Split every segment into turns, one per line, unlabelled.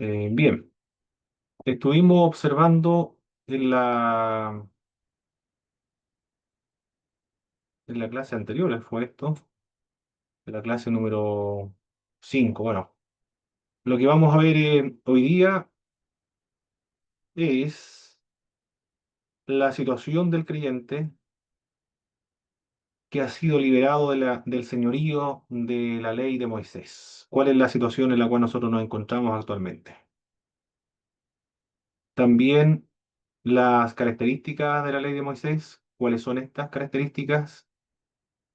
Bien, estuvimos observando en la clase anterior, fue esto, en la clase número 5. Bueno, lo que vamos a ver hoy día es la situación del creyente que ha sido liberado del señorío de la ley de Moisés. ¿Cuál es la situación en la cual nosotros nos encontramos actualmente? También las características de la ley de Moisés, ¿cuáles son estas características?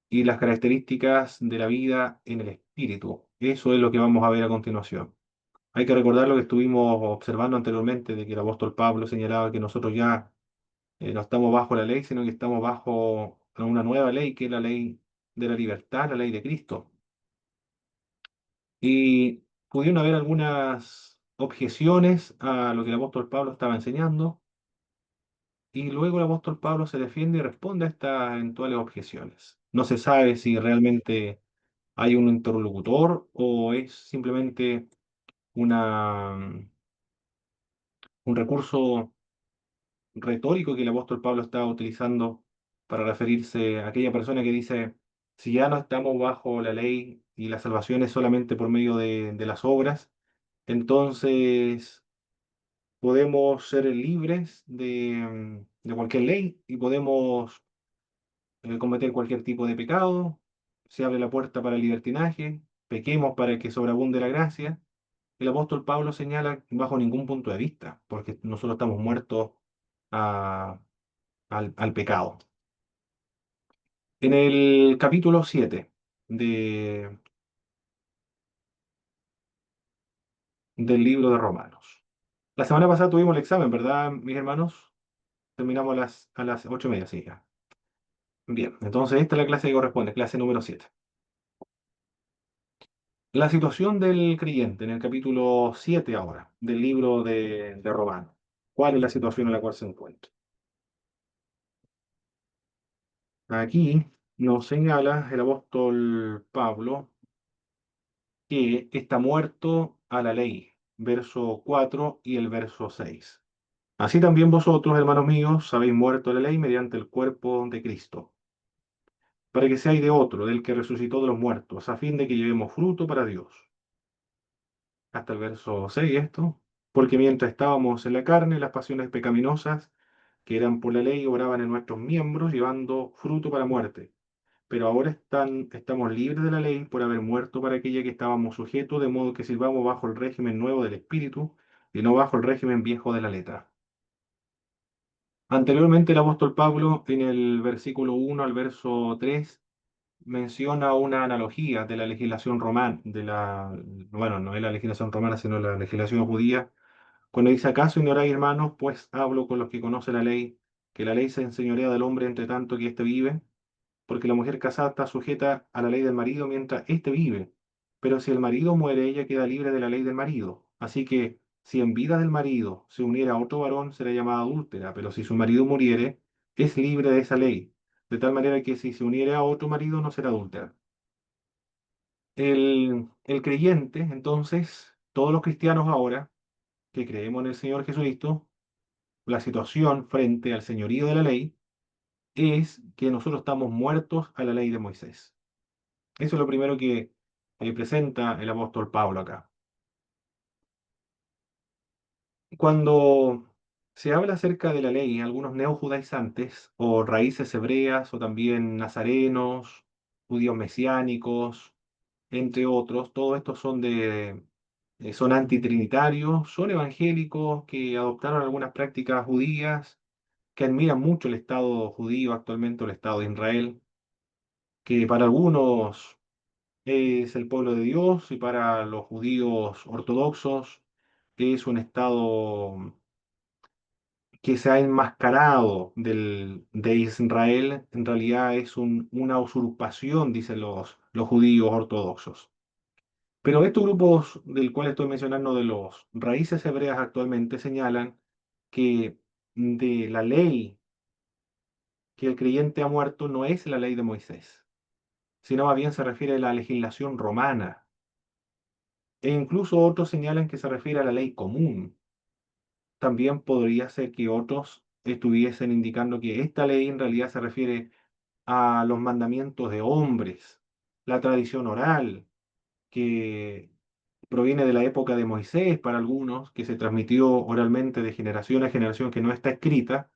Y las características de la vida en el espíritu. Eso es lo que vamos a ver a continuación. Hay que recordar lo que estuvimos observando anteriormente, de que el apóstol Pablo señalaba que nosotros ya no estamos bajo la ley, sino que estamos bajo una nueva ley, que es la ley de la libertad, la ley de Cristo. Y pudieron haber algunas objeciones a lo que el apóstol Pablo estaba enseñando, y luego el apóstol Pablo se defiende y responde a estas eventuales objeciones. No se sabe si realmente hay un interlocutor o es simplemente un recurso retórico que el apóstol Pablo estaba utilizando para referirse a aquella persona que dice, si ya no estamos bajo la ley y la salvación es solamente por medio de las obras, entonces podemos ser libres de cualquier ley y podemos cometer cualquier tipo de pecado, se abre la puerta para el libertinaje, pequemos para que sobreabunde la gracia. El apóstol Pablo señala bajo ningún punto de vista, porque nosotros estamos muertos a- al pecado. En el capítulo 7 de, del libro de Romanos. La semana pasada tuvimos el examen, ¿verdad, mis hermanos? Terminamos a las 8:30, sí, ya. Bien, entonces esta es la clase que corresponde, clase número 7. La situación del creyente en el capítulo 7 ahora, del libro de Romanos. ¿Cuál es la situación en la cual se encuentra? Aquí nos señala el apóstol Pablo que está muerto a la ley, verso 4 y el verso 6. Así también vosotros, hermanos míos, habéis muerto a la ley mediante el cuerpo de Cristo, para que seáis de otro, del que resucitó de los muertos, a fin de que llevemos fruto para Dios. Hasta el verso 6 esto, porque mientras estábamos en la carne, las pasiones pecaminosas que eran por la ley obraban en nuestros miembros, llevando fruto para muerte. Pero ahora estamos libres de la ley por haber muerto para aquella que estábamos sujetos, de modo que sirvamos bajo el régimen nuevo del Espíritu y no bajo el régimen viejo de la letra. Anteriormente el apóstol Pablo, en el versículo 1 al verso 3, menciona una analogía de la legislación romana, bueno, no es la legislación romana, sino la legislación judía, cuando dice, ¿acaso ignoráis, hermanos? Pues hablo con los que conocen la ley, que la ley se enseñorea del hombre entre tanto que éste vive, porque la mujer casada está sujeta a la ley del marido mientras éste vive. Pero si el marido muere, ella queda libre de la ley del marido. Así que si en vida del marido se uniera a otro varón, será llamada adúltera, pero si su marido muriere, es libre de esa ley. De tal manera que si se uniere a otro marido, no será adúltera. El creyente, entonces, todos los cristianos ahora que creemos en el Señor Jesucristo, la situación frente al señorío de la ley es que nosotros estamos muertos a la ley de Moisés. Eso es lo primero que presenta el apóstol Pablo acá. Cuando se habla acerca de la ley, algunos neojudaizantes o raíces hebreas o también nazarenos, judíos mesiánicos, entre otros, todos estos son antitrinitarios, son evangélicos que adoptaron algunas prácticas judías, que admiran mucho el Estado judío actualmente, el Estado de Israel, que para algunos es el pueblo de Dios y para los judíos ortodoxos es un estado que se ha enmascarado de Israel, en realidad es una usurpación, dicen los judíos ortodoxos. Pero estos grupos del cual estoy mencionando de los raíces hebreas actualmente señalan que de la ley que el creyente ha muerto no es la ley de Moisés, sino más bien se refiere a la legislación romana. E incluso otros señalan que se refiere a la ley común. También podría ser que otros estuviesen indicando que esta ley en realidad se refiere a los mandamientos de hombres, la tradición oral, que proviene de la época de Moisés para algunos, que se transmitió oralmente de generación a generación, que no está escrita,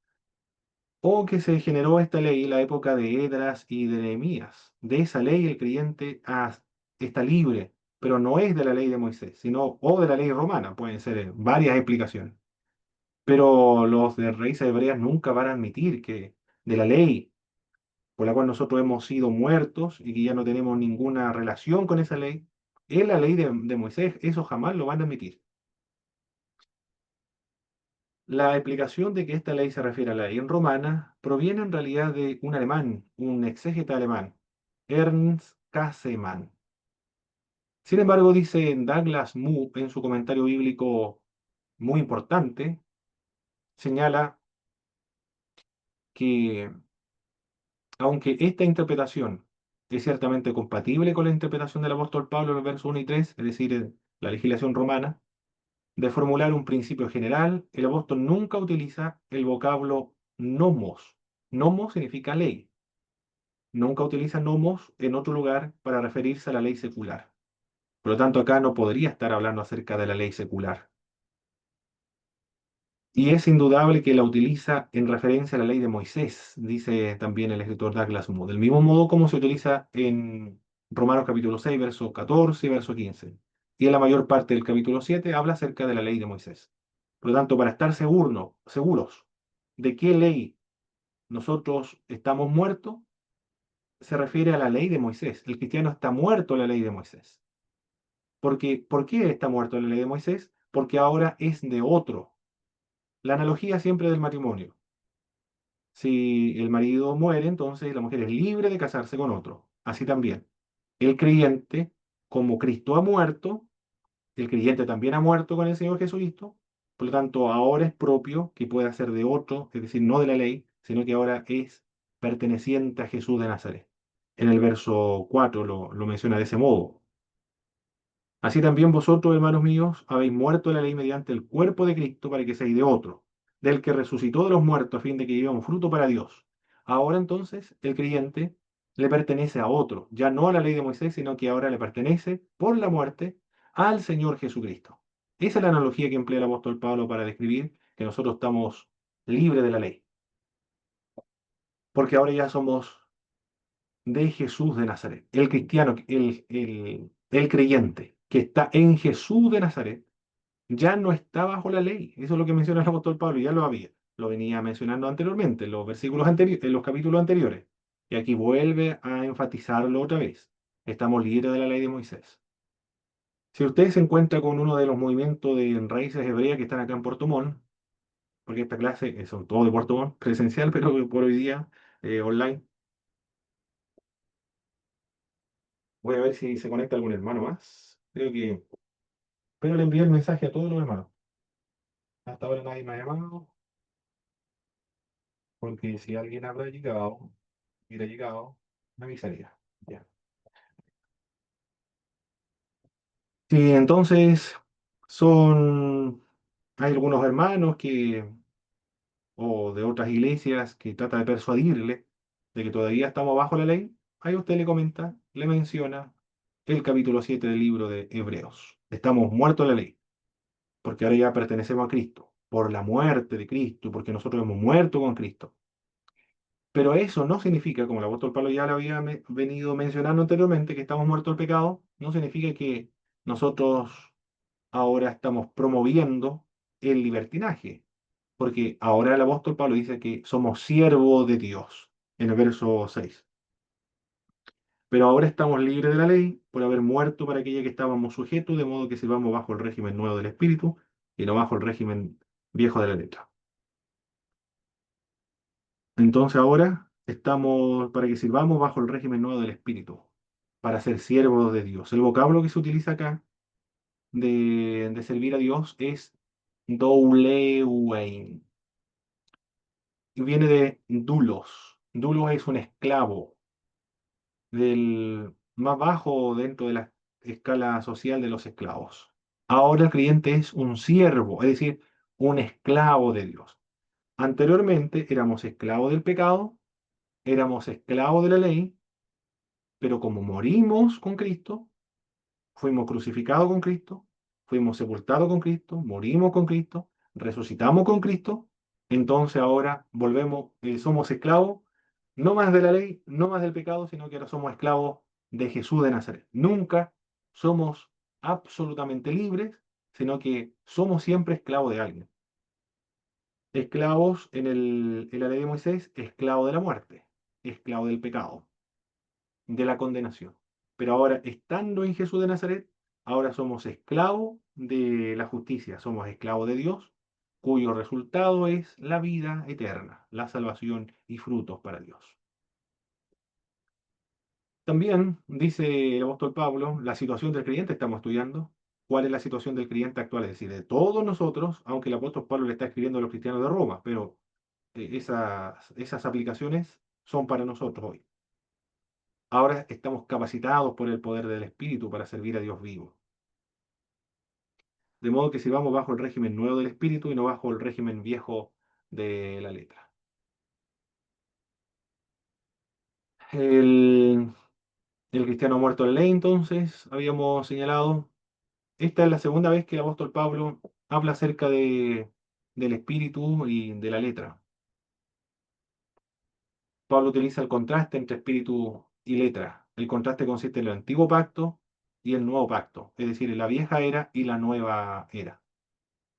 o que se generó esta ley en la época de Edras y de Nehemías. De esa ley el creyente está libre, pero no es de la ley de Moisés, sino o de la ley romana, pueden ser varias explicaciones. Pero los de raíces hebreas nunca van a admitir que de la ley por la cual nosotros hemos sido muertos y que ya no tenemos ninguna relación con esa ley, es la ley de Moisés, eso jamás lo van a admitir. La explicación de que esta ley se refiere a la ley romana proviene en realidad de un alemán, un exégeta alemán, Ernst Käsemann. Sin embargo, dice Douglas Moo en su comentario bíblico muy importante, señala que aunque esta interpretación es ciertamente compatible con la interpretación del apóstol Pablo en el verso 1 y 3, es decir, la legislación romana, de formular un principio general, el apóstol nunca utiliza el vocablo nomos. Nomos significa ley. Nunca utiliza nomos en otro lugar para referirse a la ley secular. Por lo tanto, acá no podría estar hablando acerca de la ley secular. Y es indudable que la utiliza en referencia a la ley de Moisés, dice también el escritor Douglas Moo, del mismo modo como se utiliza en Romanos capítulo 6, verso 14 y verso 15. Y en la mayor parte del capítulo 7 habla acerca de la ley de Moisés. Por lo tanto, para estar seguros de qué ley nosotros estamos muertos, se refiere a la ley de Moisés. El cristiano está muerto a la ley de Moisés. Porque, ¿por qué está muerto a la ley de Moisés? Porque ahora es de otro. La analogía siempre del matrimonio. Si el marido muere, entonces la mujer es libre de casarse con otro. Así también. El creyente, como Cristo ha muerto, el creyente también ha muerto con el Señor Jesucristo. Por lo tanto, ahora es propio que pueda ser de otro, es decir, no de la ley, sino que ahora es perteneciente a Jesús de Nazaret. En el verso 4 lo menciona de ese modo. Así también vosotros, hermanos míos, habéis muerto a la ley mediante el cuerpo de Cristo para que seáis de otro, del que resucitó de los muertos a fin de que llevemos fruto para Dios. Ahora entonces el creyente le pertenece a otro, ya no a la ley de Moisés, sino que ahora le pertenece por la muerte al Señor Jesucristo. Esa es la analogía que emplea el apóstol Pablo para describir que nosotros estamos libres de la ley, porque ahora ya somos de Jesús de Nazaret. El cristiano, el creyente que está en Jesús de Nazaret, ya no está bajo la ley. Eso es lo que menciona el apóstol Pablo, ya lo había. Lo venía mencionando anteriormente, en los versículos anteriores, en los capítulos anteriores. Y aquí vuelve a enfatizarlo otra vez. Estamos libres de la ley de Moisés. Si usted se encuentra con uno de los movimientos de raíces hebreas que están acá en Puerto Montt, porque esta clase son todos de Puerto Montt, presencial, pero por hoy día online, voy a ver si se conecta algún hermano más. Creo que. Pero le envié el mensaje a todos los hermanos. Hasta ahora nadie me ha llamado, porque si alguien habrá llegado, hubiera llegado, me avisaría. Ya. Sí, entonces hay algunos hermanos o de otras iglesias que trata de persuadirle de que todavía estamos bajo la ley. Ahí usted le comenta, le menciona el capítulo 7 del libro de Hebreos. Estamos muertos a la ley, porque ahora ya pertenecemos a Cristo, por la muerte de Cristo, porque nosotros hemos muerto con Cristo. Pero eso no significa, como el apóstol Pablo ya lo había venido mencionando anteriormente, que estamos muertos al pecado, no significa que nosotros ahora estamos promoviendo el libertinaje, porque ahora el apóstol Pablo dice que somos siervos de Dios, en el verso 6. Pero ahora estamos libres de la ley por haber muerto para aquella que estábamos sujetos, de modo que sirvamos bajo el régimen nuevo del Espíritu y no bajo el régimen viejo de la letra. Entonces ahora estamos para que sirvamos bajo el régimen nuevo del Espíritu, para ser siervos de Dios. El vocablo que se utiliza acá de servir a Dios es doulewein, y viene de dulos. Dulos es un esclavo del más bajo dentro de las escala social de los esclavos. Ahora el creyente es un siervo, es decir, un esclavo de Dios. Anteriormente éramos esclavos del pecado, éramos esclavos de la ley, pero como morimos con Cristo, fuimos crucificados con Cristo, fuimos sepultados con Cristo, morimos con Cristo, resucitamos con Cristo, entonces ahora volvemos, somos esclavos, no más de la ley, no más del pecado, sino que ahora somos esclavos de Jesús de Nazaret. Nunca somos absolutamente libres, sino que somos siempre esclavos de alguien. Esclavos en la ley de Moisés, esclavo de la muerte, esclavo del pecado, de la condenación. Pero ahora, estando en Jesús de Nazaret, ahora somos esclavos de la justicia, somos esclavos de Dios, cuyo resultado es la vida eterna, la salvación y frutos para Dios. También dice el apóstol Pablo, la situación del creyente estamos estudiando. ¿Cuál es la situación del creyente actual? Es decir, de todos nosotros, aunque el apóstol Pablo le está escribiendo a los cristianos de Roma, pero esas aplicaciones son para nosotros hoy. Ahora estamos capacitados por el poder del Espíritu para servir a Dios vivo. De modo que sirvamos bajo el régimen nuevo del Espíritu y no bajo el régimen viejo de la letra. El, el cristiano muerto en ley, entonces, habíamos señalado. Esta es la segunda vez que el apóstol Pablo habla acerca del Espíritu y de la letra. Pablo utiliza el contraste entre espíritu y letra. El contraste consiste en el antiguo pacto y el nuevo pacto, es decir, en la vieja era y la nueva era.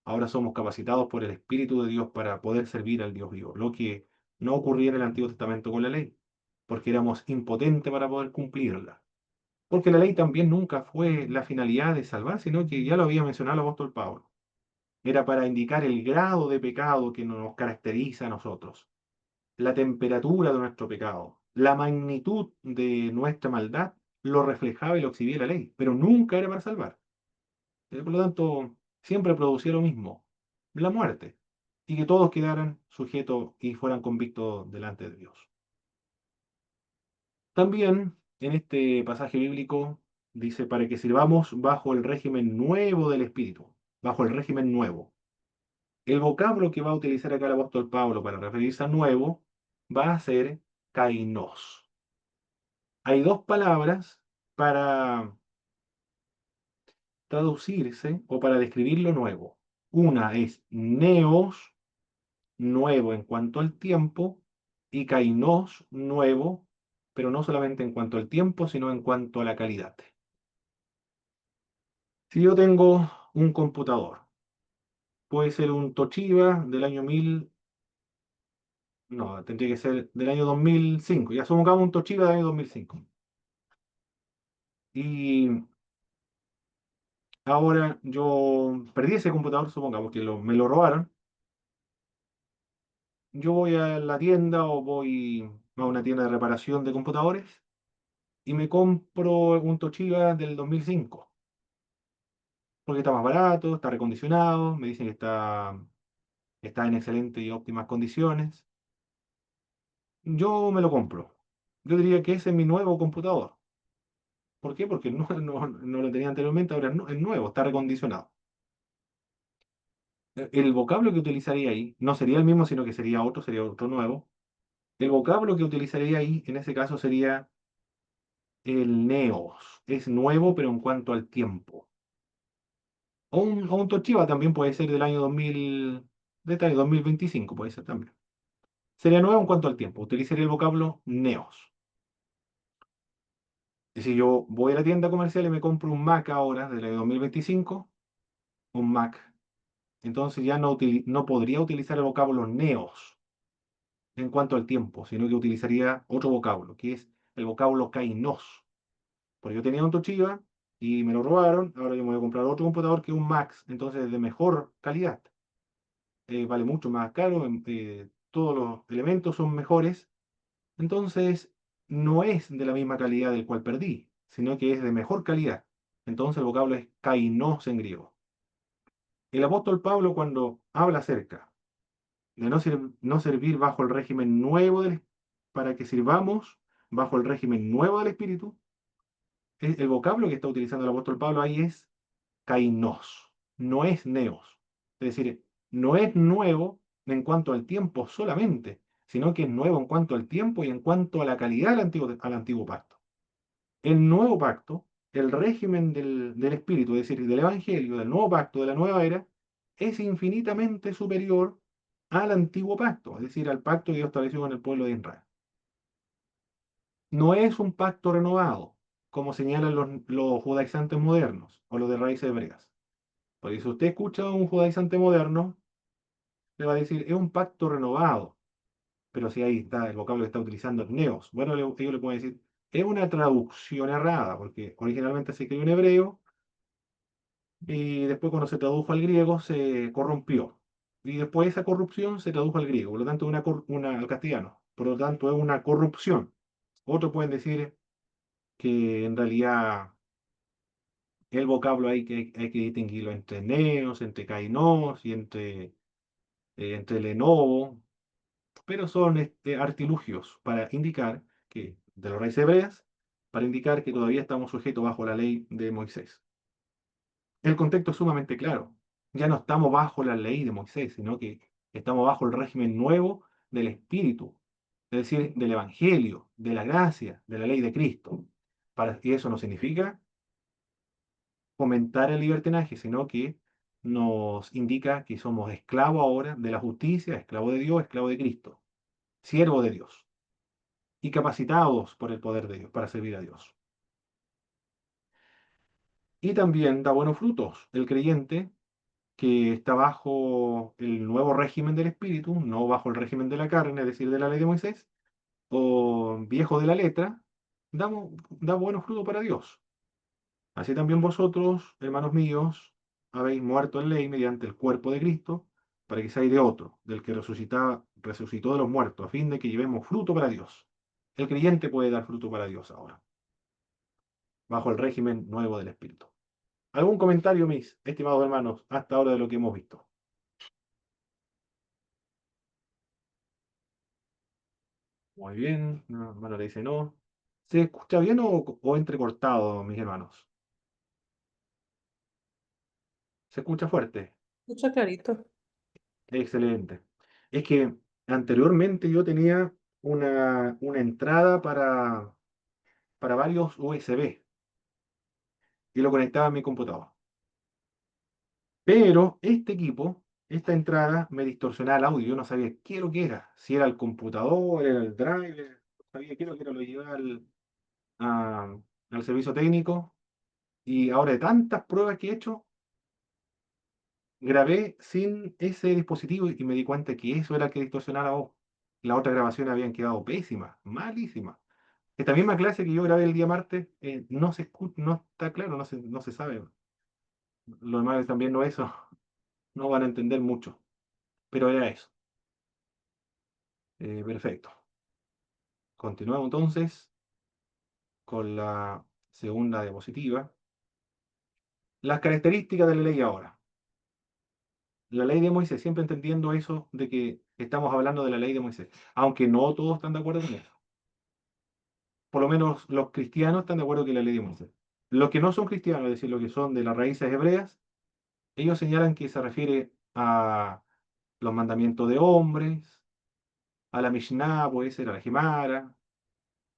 Ahora somos capacitados por el Espíritu de Dios para poder servir al Dios vivo, lo que no ocurría en el Antiguo Testamento con la ley, porque éramos impotentes para poder cumplirla. Porque la ley también nunca fue la finalidad de salvar, sino que ya lo había mencionado el apóstol Pablo. Era para indicar el grado de pecado que nos caracteriza a nosotros, la temperatura de nuestro pecado, la magnitud de nuestra maldad, lo reflejaba y lo exhibía la ley, pero nunca era para salvar. Por lo tanto, siempre producía lo mismo, la muerte, y que todos quedaran sujetos y fueran convictos delante de Dios. También en este pasaje bíblico dice para que sirvamos bajo el régimen nuevo del Espíritu, bajo el régimen nuevo. El vocablo que va a utilizar acá el apóstol Pablo para referirse a nuevo va a ser kainos. Hay dos palabras para traducirse o para describir lo nuevo. Una es neos, nuevo en cuanto al tiempo, y kainos, nuevo, pero no solamente en cuanto al tiempo, sino en cuanto a la calidad. Si yo tengo un computador, puede ser un Toshiba del año 1000, no, tendría que ser del año 2005, ya supongamos un Toshiba del año 2005. Y ahora yo perdí ese computador, supongamos que me lo robaron. Yo voy a la tienda o voy a una tienda de reparación de computadores y me compro un Toshiba del 2005, porque está más barato, está recondicionado, me dicen que está en excelentes y óptimas condiciones. Yo me lo compro. Yo diría que ese es mi nuevo computador. ¿Por qué? Porque no lo tenía anteriormente, ahora es nuevo, está recondicionado. El vocablo que utilizaría ahí no sería el mismo, sino que sería otro nuevo. El vocablo que utilizaría ahí, en ese caso, sería el neos. Es nuevo, pero en cuanto al tiempo. O un Toshiba también puede ser del año 2000, del año 2025, puede ser también. Sería nuevo en cuanto al tiempo. Utilizaría el vocablo neos. Y si yo voy a la tienda comercial y me compro un Mac ahora, del año 2025, un Mac, entonces ya no podría utilizar el vocablo neos en cuanto al tiempo, sino que utilizaría otro vocablo, que es el vocablo kainos. Porque yo tenía un Toshiba y me lo robaron, ahora yo me voy a comprar otro computador que es un Max, entonces de mejor calidad. Vale mucho más caro, todos los elementos son mejores, entonces no es de la misma calidad del cual perdí, sino que es de mejor calidad. Entonces el vocablo es kainos en griego. El apóstol Pablo cuando habla acerca de no servir bajo el régimen nuevo para que sirvamos bajo el régimen nuevo del Espíritu, el vocablo que está utilizando el apóstol Pablo ahí es kainos, no es neos. Es decir, no es nuevo en cuanto al tiempo solamente, sino que es nuevo en cuanto al tiempo y en cuanto a la calidad al antiguo pacto. El nuevo pacto, el régimen del Espíritu, es decir, del Evangelio, del nuevo pacto, de la nueva era, es infinitamente superior al antiguo pacto, es decir, al pacto que Dios estableció con el pueblo de Israel. No es un pacto renovado, como señalan los judaizantes modernos o los de raíces hebreas. Porque si usted escucha a un judaizante moderno, le va a decir, es un pacto renovado. Pero si ahí está el vocablo que está utilizando, neos. Bueno, ellos le pueden decir, es una traducción errada, porque originalmente se escribió en hebreo y después cuando se tradujo al griego se corrompió. Y después esa corrupción se tradujo al griego, por lo tanto al castellano. Por lo tanto es una corrupción. Otros pueden decir que en realidad el vocablo hay que distinguirlo entre neos, entre kainos y entre lenovo, pero son artilugios para indicar que, de las raíces hebreas, para indicar que todavía estamos sujetos bajo la ley de Moisés. El contexto es sumamente claro. Ya no estamos bajo la ley de Moisés, sino que estamos bajo el régimen nuevo del Espíritu, es decir, del Evangelio, de la gracia, de la ley de Cristo. Y eso no significa fomentar el libertinaje, sino que nos indica que somos esclavos ahora de la justicia, esclavo de Dios, esclavo de Cristo, siervo de Dios y capacitados por el poder de Dios para servir a Dios. Y también da buenos frutos. El creyente que está bajo el nuevo régimen del Espíritu, no bajo el régimen de la carne, es decir, de la ley de Moisés, o viejo de la letra, da buenos frutos para Dios. Así también vosotros, hermanos míos, habéis muerto en ley mediante el cuerpo de Cristo, para que seáis de otro, del que resucitó de los muertos, a fin de que llevemos fruto para Dios. El creyente puede dar fruto para Dios ahora, bajo el régimen nuevo del Espíritu. ¿Algún comentario, mis estimados hermanos, hasta ahora de lo que hemos visto? Muy bien, no, hermano le dice no. ¿Se escucha bien o entrecortado, mis hermanos? ¿Se escucha fuerte?
Escucha clarito.
Excelente. Es que anteriormente yo tenía una entrada para varios USB y lo conectaba a mi computador. Pero este equipo, esta entrada, me distorsionaba el audio. Yo no sabía qué es lo que era. Si era el computador, era el driver, no sabía qué es lo que era. Lo llevé al servicio técnico y ahora de tantas pruebas que he hecho, grabé sin ese dispositivo y me di cuenta que eso era el que distorsionaba la voz. Las otras grabaciones habían quedado pésimas, malísimas. Esta misma clase que yo grabé el día martes, no se escucha, no está claro, no se sabe. Los demás también no eso, no van a entender mucho, pero era eso. Perfecto. Continuamos entonces con la segunda diapositiva. Las características de la ley ahora. La ley de Moisés, siempre entendiendo eso de que estamos hablando de la ley de Moisés, aunque no todos están de acuerdo con eso. Por lo menos los cristianos están de acuerdo que la ley de Moisés. Los que no son cristianos, es decir, los que son de las raíces hebreas, ellos señalan que se refiere a los mandamientos de hombres, a la Mishnah, puede ser a la Gemara,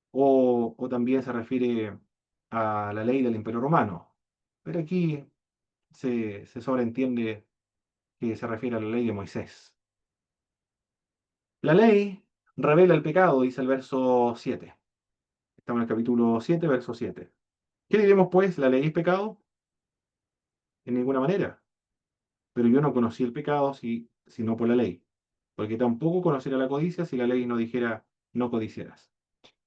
o también se refiere a la ley del Imperio Romano. Pero aquí se sobreentiende que se refiere a la ley de Moisés. La ley revela el pecado, dice el verso 7. Estamos en el capítulo 7, verso 7. ¿Qué diremos pues? ¿La ley es pecado? En ninguna manera. Pero yo no conocí el pecado sino por la ley. Porque tampoco conocería la codicia si la ley no dijera no codiciarás.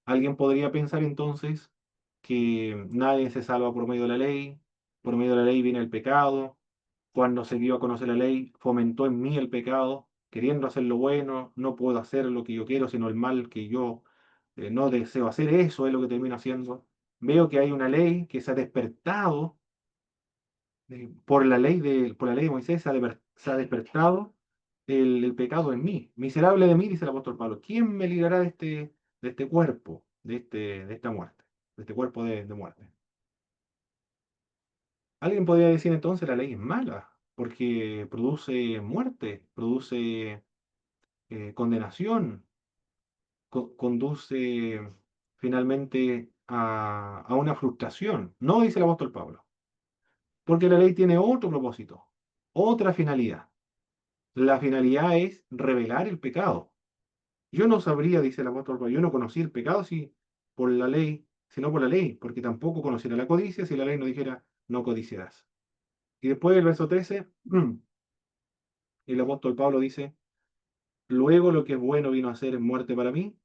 Alguien podría pensar entonces que nadie se salva por medio de la ley, por medio de la ley viene el pecado, cuando se dio a conocer la ley fomentó en mí el pecado, queriendo hacer lo bueno, no puedo hacer lo que yo quiero, sino el mal que yo no deseo hacer, eso es lo que termino haciendo. Veo que hay una ley que se ha despertado por la ley de Moisés, se ha despertado el pecado en mí. Miserable de mí, dice el apóstol Pablo. ¿Quién me librará de este cuerpo, de esta muerte, de este cuerpo de muerte? Alguien podría decir entonces la ley es mala, porque produce muerte, produce condenación, conduce finalmente a una frustración. No dice el apóstol Pablo, porque la ley tiene otro propósito, otra finalidad. La finalidad es revelar el pecado. Yo no sabría, dice el apóstol Pablo, yo no conocí el pecado si por la ley, sino por la ley, porque tampoco conociera la codicia si la ley no dijera no codiciarás. Y después el verso 13, el apóstol Pablo dice, luego lo que es bueno vino a ser muerte para mí,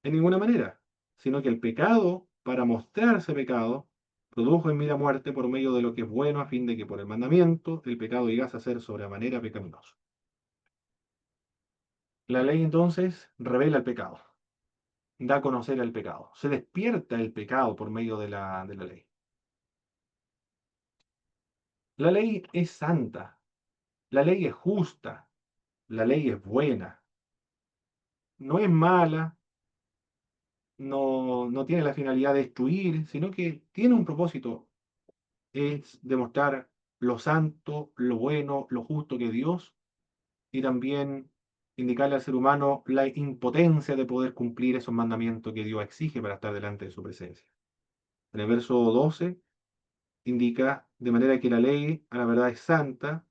en ninguna manera, sino que el pecado, para mostrarse pecado, produjo en mí la muerte por medio de lo que es bueno, a fin de que por el mandamiento el pecado llegase a ser sobremanera pecaminoso. La ley entonces revela el pecado, da a conocer el pecado, se despierta el pecado por medio de la ley. La ley es santa, la ley es justa, la ley es buena, no es mala, no tiene la finalidad de destruir, sino que tiene un propósito, es demostrar lo santo, lo bueno, lo justo que es Dios y también indicarle al ser humano la impotencia de poder cumplir esos mandamientos que Dios exige para estar delante de su presencia. En el verso 12 indica de manera que la ley a la verdad es santa,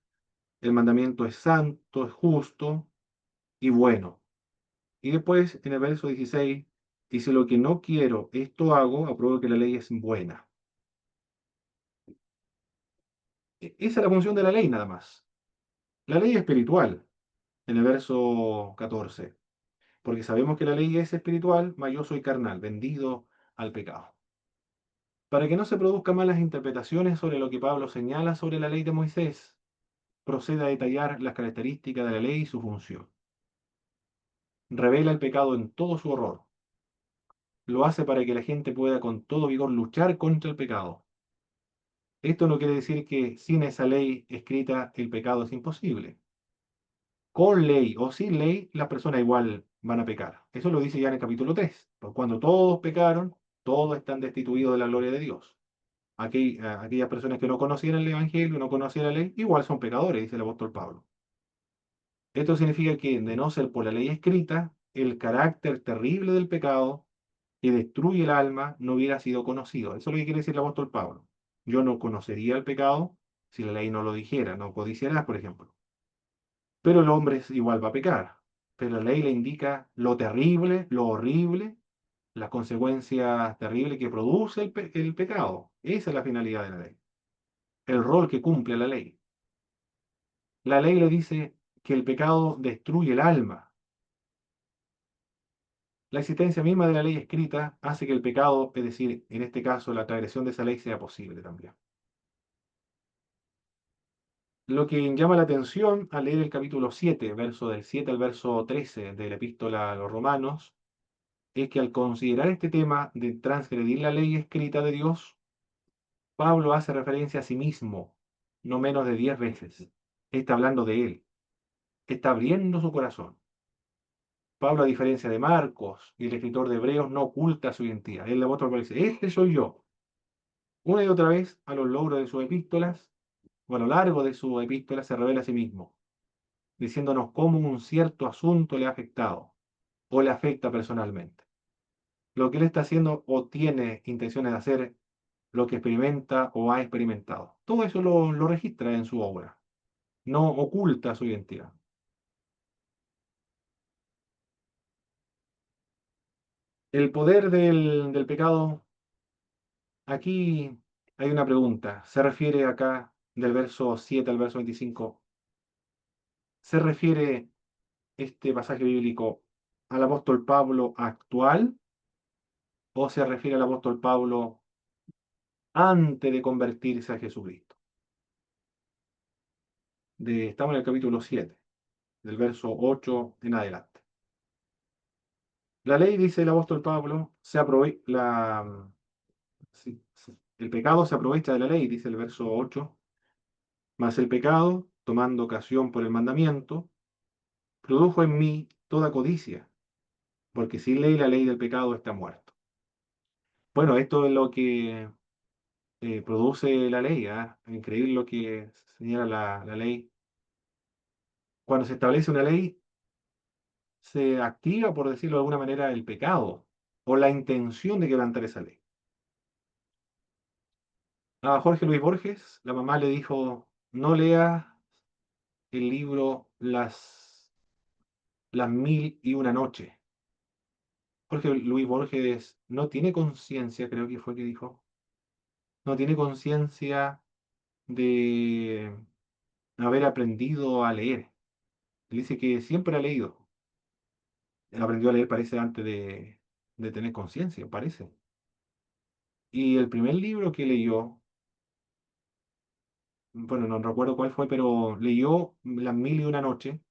el mandamiento es santo, es justo y bueno. Y después en el verso 16 dice lo que no quiero, esto hago, apruebo que la ley es buena. Esa es la función de la ley nada más. La ley espiritual, en el verso 14, porque sabemos que la ley es espiritual, mas yo soy carnal, vendido al pecado. Para que no se produzcan malas interpretaciones sobre lo que Pablo señala sobre la ley de Moisés, procede a detallar las características de la ley y su función. Revela el pecado en todo su horror. Lo hace para que la gente pueda con todo vigor luchar contra el pecado. Esto no quiere decir que sin esa ley escrita el pecado es imposible. Con ley o sin ley, las personas igual van a pecar. Eso lo dice ya en el capítulo 3. Por cuando todos pecaron, todos están destituidos de la gloria de Dios. Aquellas personas que no conocieran el Evangelio, no conocieran la ley, igual son pecadores, dice el apóstol Pablo. Esto significa que, de no ser por la ley escrita, el carácter terrible del pecado que destruye el alma no hubiera sido conocido. Eso es lo que quiere decir el apóstol Pablo. Yo no conocería el pecado si la ley no lo dijera, no codiciarás, por ejemplo. Pero el hombre igual va a pecar. Pero la ley le indica lo terrible, lo horrible, las consecuencias terribles que produce el pecado. Esa es la finalidad de la ley. El rol que cumple la ley. La ley le dice que el pecado destruye el alma. La existencia misma de la ley escrita hace que el pecado, es decir, en este caso la transgresión de esa ley, sea posible también. Lo que llama la atención al leer el capítulo 7, verso del 7 al verso 13 de la epístola a los romanos, es que al considerar este tema de transgredir la ley escrita de Dios, Pablo hace referencia a sí mismo no menos de 10 veces. Está hablando de él, está abriendo su corazón. Pablo, a diferencia de Marcos y el escritor de Hebreos, no oculta su identidad. El apóstol Pablo dice, este soy yo. Una y otra vez, a lo largo de sus epístolas, o a lo largo de su epístola, se revela a sí mismo, diciéndonos cómo un cierto asunto le ha afectado o le afecta personalmente. Lo que él está haciendo o tiene intenciones de hacer, lo que experimenta o ha experimentado. Todo eso lo registra en su obra. No oculta su identidad. El poder del pecado, aquí hay una pregunta. Se refiere acá del verso 7 al verso 25. ¿Se refiere este pasaje bíblico al apóstol Pablo actual o se refiere al apóstol Pablo antes de convertirse a Jesucristo? Estamos en el capítulo 7, del verso 8 en adelante. La ley, dice el apóstol Pablo, el pecado se aprovecha de la ley, dice el verso 8, mas el pecado, tomando ocasión por el mandamiento, produjo en mí toda codicia, porque sin ley la ley del pecado está muerto. Bueno, esto es lo que produce la ley. ¿Ah? Increíble lo que señala la ley. Cuando se establece una ley, se activa, por decirlo de alguna manera, el pecado o la intención de quebrantar esa ley. A Jorge Luis Borges, la mamá le dijo, no leas el libro las mil y una noches. Jorge Luis Borges no tiene conciencia, creo que fue que dijo, no tiene conciencia de haber aprendido a leer. Él dice que siempre ha leído. Él aprendió a leer, parece, antes de tener conciencia, parece. Y el primer libro que leyó, bueno, no recuerdo cuál fue, pero leyó Las Mil y Una Noche,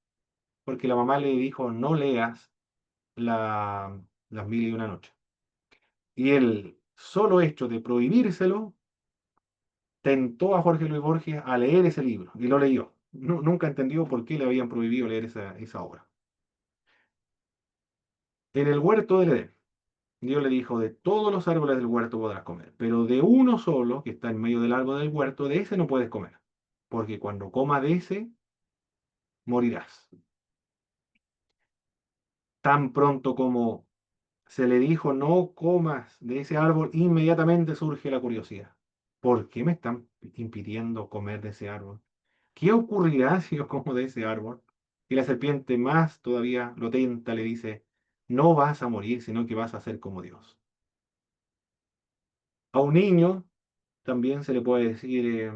porque la mamá le dijo, no leas Las Mil y Una Noche. Y el solo hecho de prohibírselo tentó a Jorge Luis Borges a leer ese libro, y lo leyó. Nunca entendió por qué le habían prohibido leer esa obra. En el huerto del Edén, Dios le dijo, de todos los árboles del huerto podrás comer, pero de uno solo, que está en medio del árbol del huerto, de ese no puedes comer, porque cuando comas de ese, morirás. Tan pronto como se le dijo, no comas de ese árbol, inmediatamente surge la curiosidad. ¿Por qué me están impidiendo comer de ese árbol? ¿Qué ocurrirá si yo como de ese árbol? Y la serpiente más todavía lo tenta, le dice, no vas a morir, sino que vas a ser como Dios. A un niño también se le puede decir,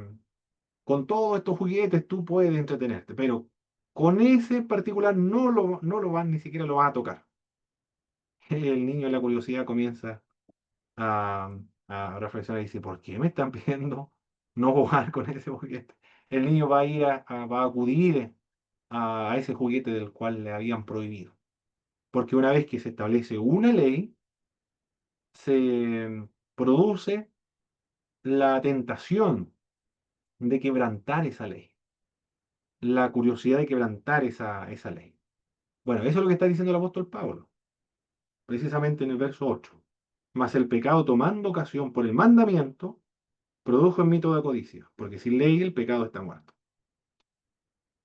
con todos estos juguetes tú puedes entretenerte, pero con ese en particular no lo van, ni siquiera lo vas a tocar. El niño en la curiosidad comienza a, a reflexionar y dice, ¿por qué me están pidiendo no jugar con ese juguete? El niño va a ir va a acudir a ese juguete del cual le habían prohibido. Porque una vez que se establece una ley, se produce la tentación de quebrantar esa ley, la curiosidad de quebrantar esa ley. Bueno, eso es lo que está diciendo el apóstol Pablo, precisamente en el verso 8. Mas el pecado tomando ocasión por el mandamiento, produjo en mí toda codicia, porque sin ley el pecado está muerto.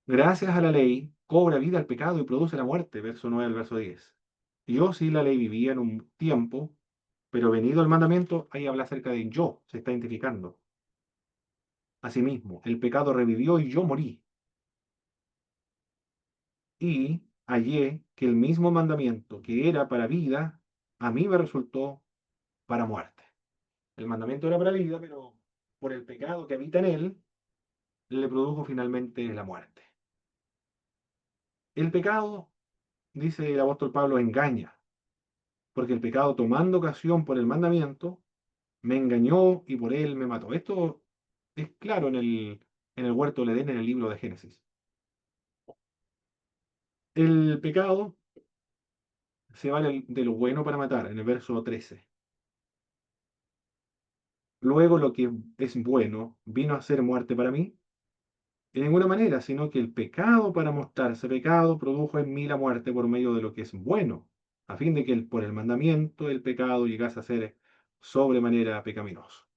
Gracias a la ley cobra vida el pecado y produce la muerte, verso 9 al verso 10. Yo sí la ley vivía en un tiempo, pero venido el mandamiento, ahí habla acerca de yo, se está identificando. Asimismo, el pecado revivió y yo morí. Y hallé que el mismo mandamiento que era para vida, a mí me resultó para muerte. El mandamiento era para vida, pero por el pecado que habita en él, le produjo finalmente la muerte. El pecado, dice el apóstol Pablo, engaña, porque el pecado tomando ocasión por el mandamiento, me engañó y por él me mató. Esto es claro en el huerto del Edén, en el libro de Génesis. El pecado se vale de lo bueno para matar, en el verso 13. Luego lo que es bueno vino a ser muerte para mí. De ninguna manera, sino que el pecado para mostrarse pecado produjo en mí la muerte por medio de lo que es bueno, a fin de que por el mandamiento el pecado llegase a ser sobremanera pecaminoso.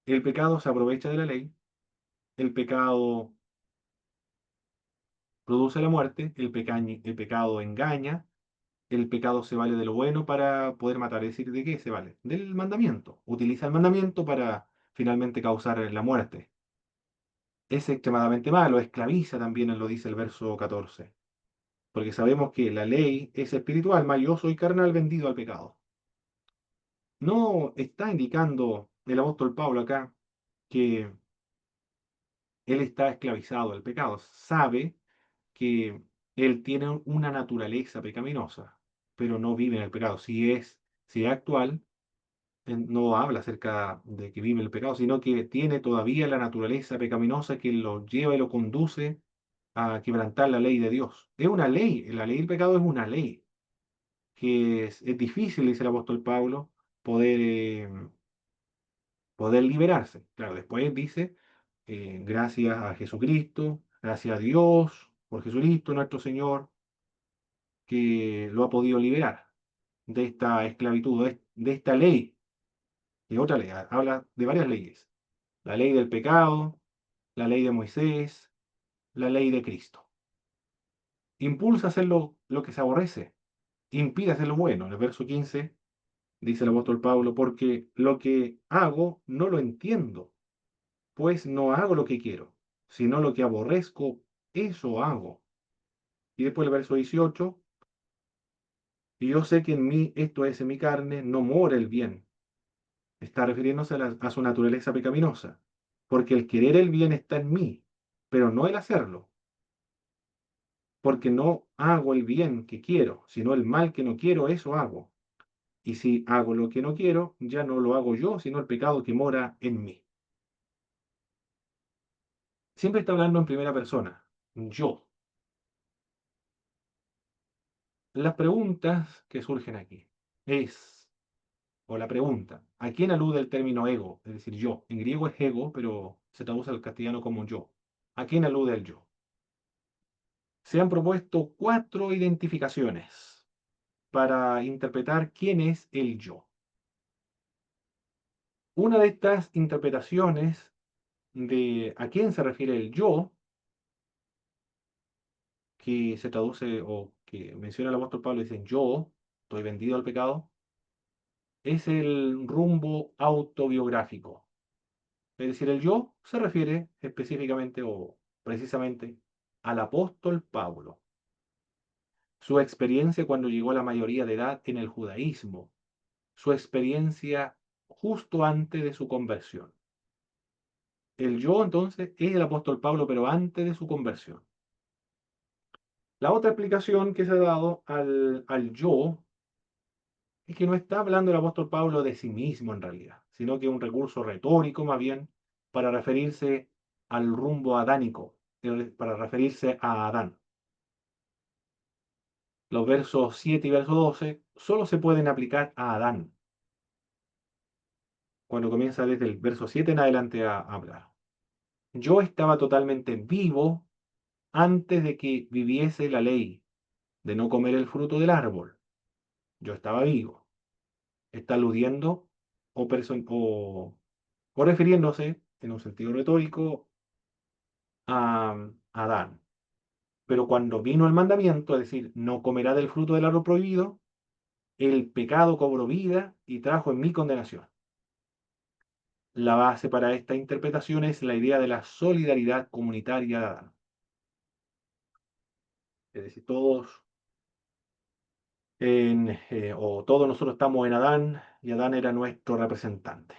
El pecado se aprovecha de la ley, el pecado produce la muerte, el pecado engaña, el pecado se vale de lo bueno para poder matar. Es decir, ¿de qué se vale? Del mandamiento. Utiliza el mandamiento para finalmente causar la muerte. Es extremadamente malo, esclaviza también, lo dice el verso 14. Porque sabemos que la ley es espiritual, mas yo soy carnal vendido al pecado. No está indicando el apóstol Pablo acá que él está esclavizado al pecado. Sabe que él tiene una naturaleza pecaminosa, pero no vive en el pecado. Si es actual, no habla acerca de que vive en el pecado, sino que tiene todavía la naturaleza pecaminosa que lo lleva y lo conduce a quebrantar la ley de Dios. Es una ley, la ley del pecado es una ley que es difícil, dice el apóstol Pablo, poder, poder liberarse. Claro, después dice, gracias a Jesucristo, gracias a Dios por Jesucristo nuestro Señor, que lo ha podido liberar de esta esclavitud, de esta ley es otra ley, habla de varias leyes. La ley del pecado, la ley de Moisés, la ley de Cristo. Impulsa a hacer lo que se aborrece, impide hacer lo bueno. En el verso 15 dice el apóstol Pablo, porque lo que hago no lo entiendo, pues no hago lo que quiero, sino lo que aborrezco, eso hago. Y después el verso 18, y yo sé que en mí, esto es en mi carne, no mora el bien. Está refiriéndose a su naturaleza pecaminosa, porque el querer el bien está en mí, pero no el hacerlo, porque no hago el bien que quiero, sino el mal que no quiero, eso hago. Y si hago lo que no quiero, ya no lo hago yo, sino el pecado que mora en mí. Siempre está hablando en primera persona, yo. Las preguntas que surgen aquí es, o la pregunta, ¿a quién alude el término ego? Es decir, yo. En griego es ego, pero se traduce al castellano como yo. ¿A quién alude el yo? Se han propuesto cuatro identificaciones para interpretar quién es el yo. Una de estas interpretaciones de a quién se refiere el yo, que se traduce o que menciona el apóstol Pablo, dice yo, estoy vendido al pecado, es el rumbo autobiográfico. Es decir, el yo se refiere específicamente o precisamente al apóstol Pablo, su experiencia cuando llegó a la mayoría de edad en el judaísmo, su experiencia justo antes de su conversión. El yo entonces es el apóstol Pablo, pero antes de su conversión. La otra explicación que se ha dado al yo es que no está hablando el apóstol Pablo de sí mismo en realidad, sino que es un recurso retórico más bien para referirse al rumbo adánico, para referirse a Adán. Los versos 7 y verso 12 solo se pueden aplicar a Adán, cuando comienza desde el verso 7 en adelante a hablar. Yo estaba totalmente vivo antes de que viviese la ley de no comer el fruto del árbol. Yo estaba vivo. Está aludiendo o refiriéndose en un sentido retórico a Adán. Pero cuando vino el mandamiento, es decir, no comerá del fruto del árbol prohibido, el pecado cobró vida y trajo en mí condenación. La base para esta interpretación es la idea de la solidaridad comunitaria de Adán. Es decir, todos nosotros estamos en Adán y Adán era nuestro representante.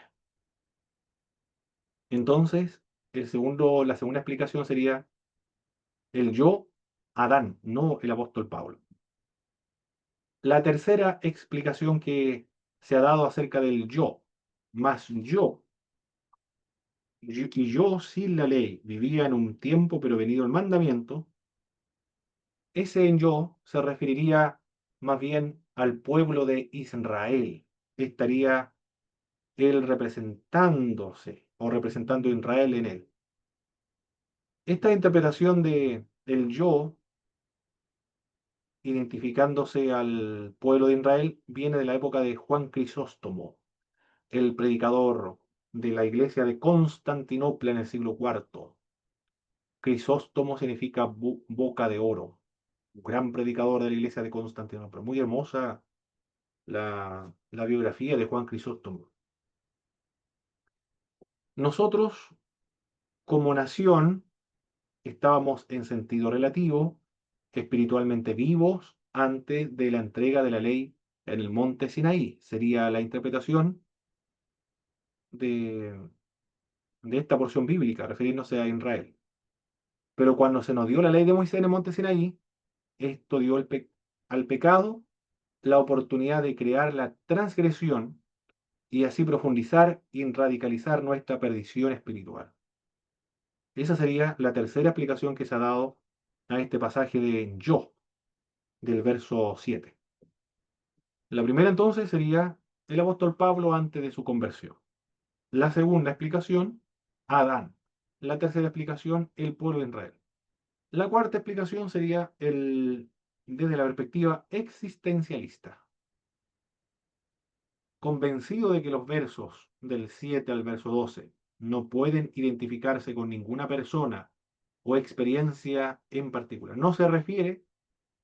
Entonces, la segunda explicación sería el yo, Adán, no el apóstol Pablo. La tercera explicación que se ha dado acerca del yo, más yo, y yo sin la ley vivía en un tiempo, pero venido el mandamiento, ese en yo se referiría más bien al pueblo de Israel. Estaría él representándose o representando a Israel en él. Esta interpretación de el yo identificándose al pueblo de Israel viene de la época de Juan Crisóstomo, el predicador de la iglesia de Constantinopla en el siglo IV. Crisóstomo significa boca de oro, un gran predicador de la iglesia de Constantinopla. Muy hermosa la biografía de Juan Crisóstomo. Nosotros, como nación, estábamos en sentido relativo, espiritualmente vivos antes de la entrega de la ley en el monte Sinaí. Sería la interpretación de, de esta porción bíblica, refiriéndose a Israel. Pero cuando se nos dio la ley de Moisés en el monte Sinaí, esto dio al pecado la oportunidad de crear la transgresión y así profundizar y radicalizar nuestra perdición espiritual. Esa sería la tercera explicación que se ha dado a este pasaje de yo, del verso 7. La primera entonces sería el apóstol Pablo antes de su conversión. La segunda explicación, Adán. La tercera explicación, el pueblo de Israel. La cuarta explicación sería desde la perspectiva existencialista. Convencido de que los versos del 7 al verso 12 no pueden identificarse con ninguna persona o experiencia en particular. No se refiere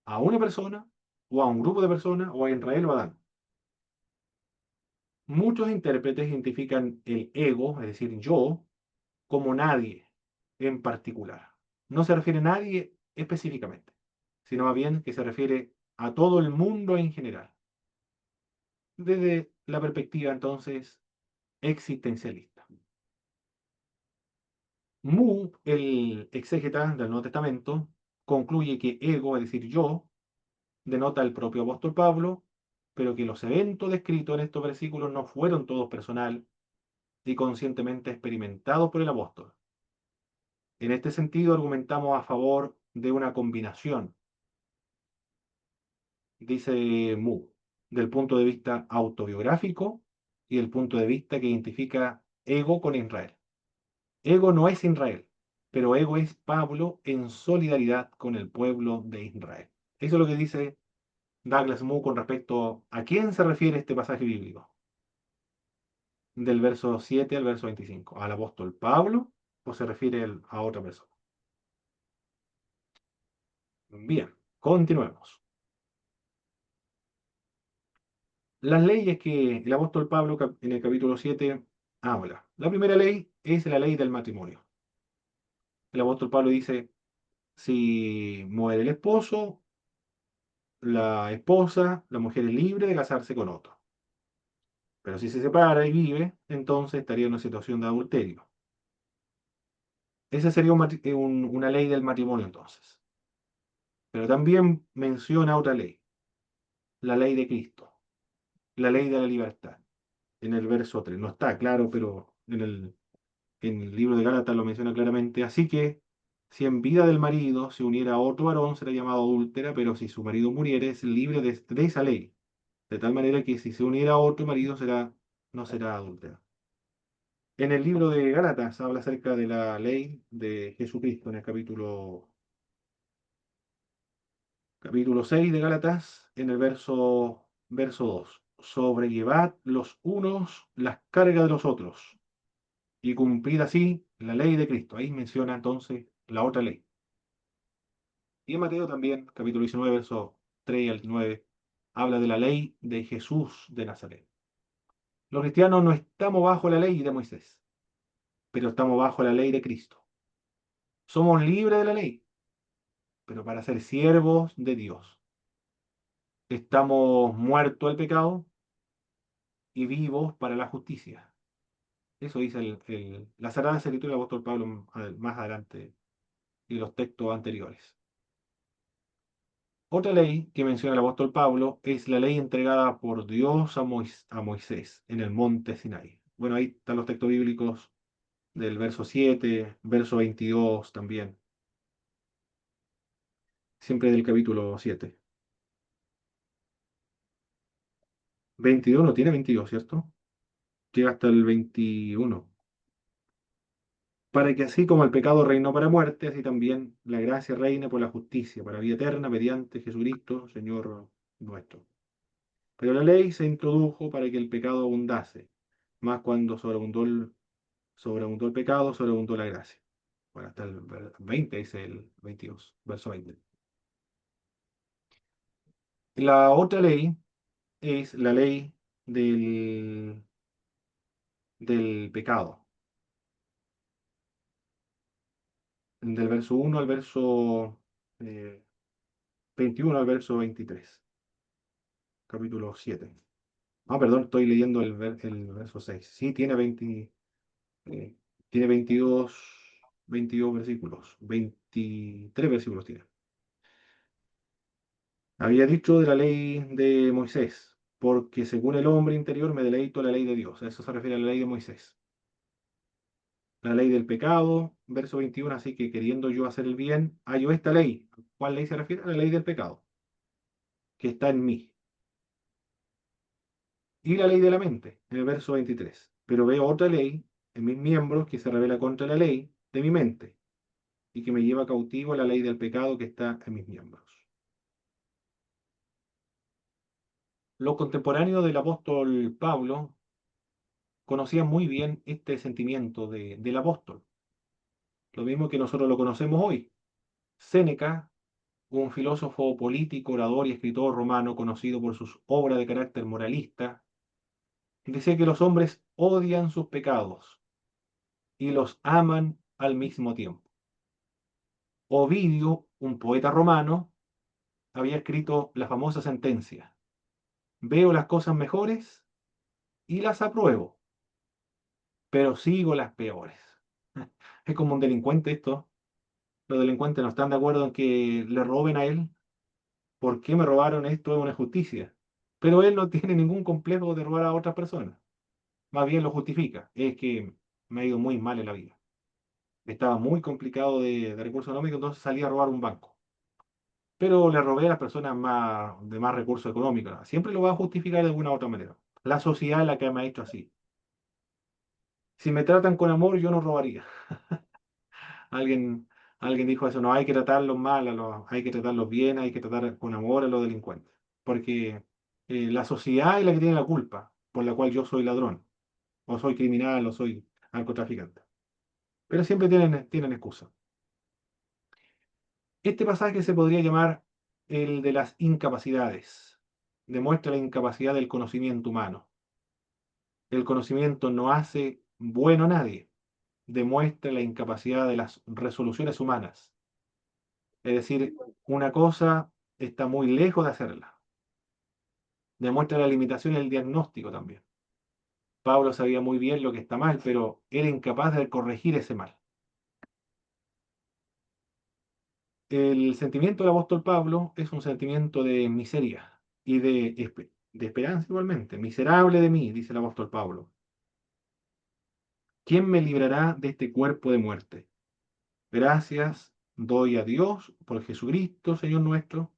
a una persona o a un grupo de personas o a Israel o a Adán. Muchos intérpretes identifican el ego, es decir, yo, como nadie en particular. No se refiere a nadie específicamente, sino más bien que se refiere a todo el mundo en general, desde la perspectiva entonces existencialista. Mu, el exégeta del Nuevo Testamento, concluye que ego, es decir, yo, denota el propio apóstol Pablo, pero que los eventos descritos en estos versículos no fueron todos personal y conscientemente experimentados por el apóstol. En este sentido, argumentamos a favor de una combinación, dice Mu, del punto de vista autobiográfico y el punto de vista que identifica ego con Israel. Ego no es Israel, pero ego es Pablo en solidaridad con el pueblo de Israel. Eso es lo que dice Douglas Moo con respecto a quién se refiere este pasaje bíblico, del verso 7 al verso 25. ¿Al apóstol Pablo o se refiere a otra persona? Bien, continuemos. Las leyes que el apóstol Pablo en el capítulo 7 habla. La primera ley es la ley del matrimonio. El apóstol Pablo dice, si muere el esposo, la esposa, la mujer es libre de casarse con otro. Pero si se separa y vive, entonces estaría en una situación de adulterio. Esa sería una ley del matrimonio entonces. Pero también menciona otra ley, la ley de Cristo, la ley de la libertad, en el verso 3. No está claro, pero en el libro de Gálatas lo menciona claramente. Así que si en vida del marido se uniera a otro varón, será llamado adúltera, pero si su marido muriere, es libre de esa ley. De tal manera que si se uniera a otro marido, no será adúltera. En el libro de Gálatas habla acerca de la ley de Jesucristo en el capítulo 6 de Gálatas, en el verso 2. Sobrellevad los unos las cargas de los otros y cumplid así la ley de Cristo. Ahí menciona entonces la otra ley. Y en Mateo también, capítulo 19, verso 3 al 9, habla de la ley de Jesús de Nazaret. Los cristianos no estamos bajo la ley de Moisés, pero estamos bajo la ley de Cristo. Somos libres de la ley, pero para ser siervos de Dios. Estamos muertos al pecado y vivos para la justicia. Eso dice la Sagrada Escritura del apóstol Pablo más adelante y los textos anteriores. Otra ley que menciona el apóstol Pablo es la ley entregada por Dios a Moisés en el monte Sinai. Bueno, ahí están los textos bíblicos del verso 7, verso 22 también, siempre del capítulo 7. 22 no tiene 22, ¿cierto? Llega hasta el 21. Para que así como el pecado reinó para muerte, así también la gracia reine por la justicia, para vida eterna, mediante Jesucristo, Señor nuestro. Pero la ley se introdujo para que el pecado abundase, más cuando sobreabundó el pecado, sobreabundó la gracia. Bueno, hasta el 20, dice el 22, verso 20. La otra ley es la ley del pecado, del verso 1 al verso 21 al verso 23, capítulo 7. Ah, perdón, estoy leyendo el verso 6. Sí, eh, tiene 22 versículos, 23 versículos tiene. Había dicho de la ley de Moisés, porque según el hombre interior me deleito en la ley de Dios. A eso se refiere a la ley de Moisés. La ley del pecado, verso 21, así que queriendo yo hacer el bien, hallo esta ley. ¿Cuál ley se refiere? A la ley del pecado, que está en mí. Y la ley de la mente, en el verso 23. Pero veo otra ley en mis miembros que se revela contra la ley de mi mente y que me lleva cautivo a la ley del pecado que está en mis miembros. Los contemporáneos del apóstol Pablo conocían muy bien este sentimiento del apóstol, lo mismo que nosotros lo conocemos hoy. Séneca, un filósofo político, orador y escritor romano conocido por sus obras de carácter moralista, decía que los hombres odian sus pecados y los aman al mismo tiempo. Ovidio, un poeta romano, había escrito la famosa sentencia: veo las cosas mejores y las apruebo, pero sigo las peores. Es como un delincuente esto. Los delincuentes no están de acuerdo en que le roben a él. ¿Por qué me robaron? Esto es una justicia. Pero él no tiene ningún complejo de robar a otras personas. Más bien lo justifica. Es que me ha ido muy mal en la vida. Estaba muy complicado de recursos económicos, entonces salí a robar un banco. Pero le robé a las personas de más recursos económicos. Siempre lo va a justificar de alguna u otra manera. La sociedad es la que me ha hecho así. Si me tratan con amor, yo no robaría. Alguien, alguien dijo eso: no hay que tratarlos mal, hay que tratarlos bien, hay que tratar con amor a los delincuentes. Porque la sociedad es la que tiene la culpa, por la cual yo soy ladrón, o soy criminal, o soy narcotraficante. Pero siempre tienen excusa. Este pasaje se podría llamar el de las incapacidades. Demuestra la incapacidad del conocimiento humano. El conocimiento no hace bueno a nadie. Demuestra la incapacidad de las resoluciones humanas. Es decir, una cosa está muy lejos de hacerla. Demuestra la limitación del diagnóstico también. Pablo sabía muy bien lo que está mal, pero era incapaz de corregir ese mal. El sentimiento del apóstol Pablo es un sentimiento de miseria y de esperanza igualmente. Miserable de mí, dice el apóstol Pablo. ¿Quién me librará de este cuerpo de muerte? Gracias doy a Dios por Jesucristo, Señor nuestro.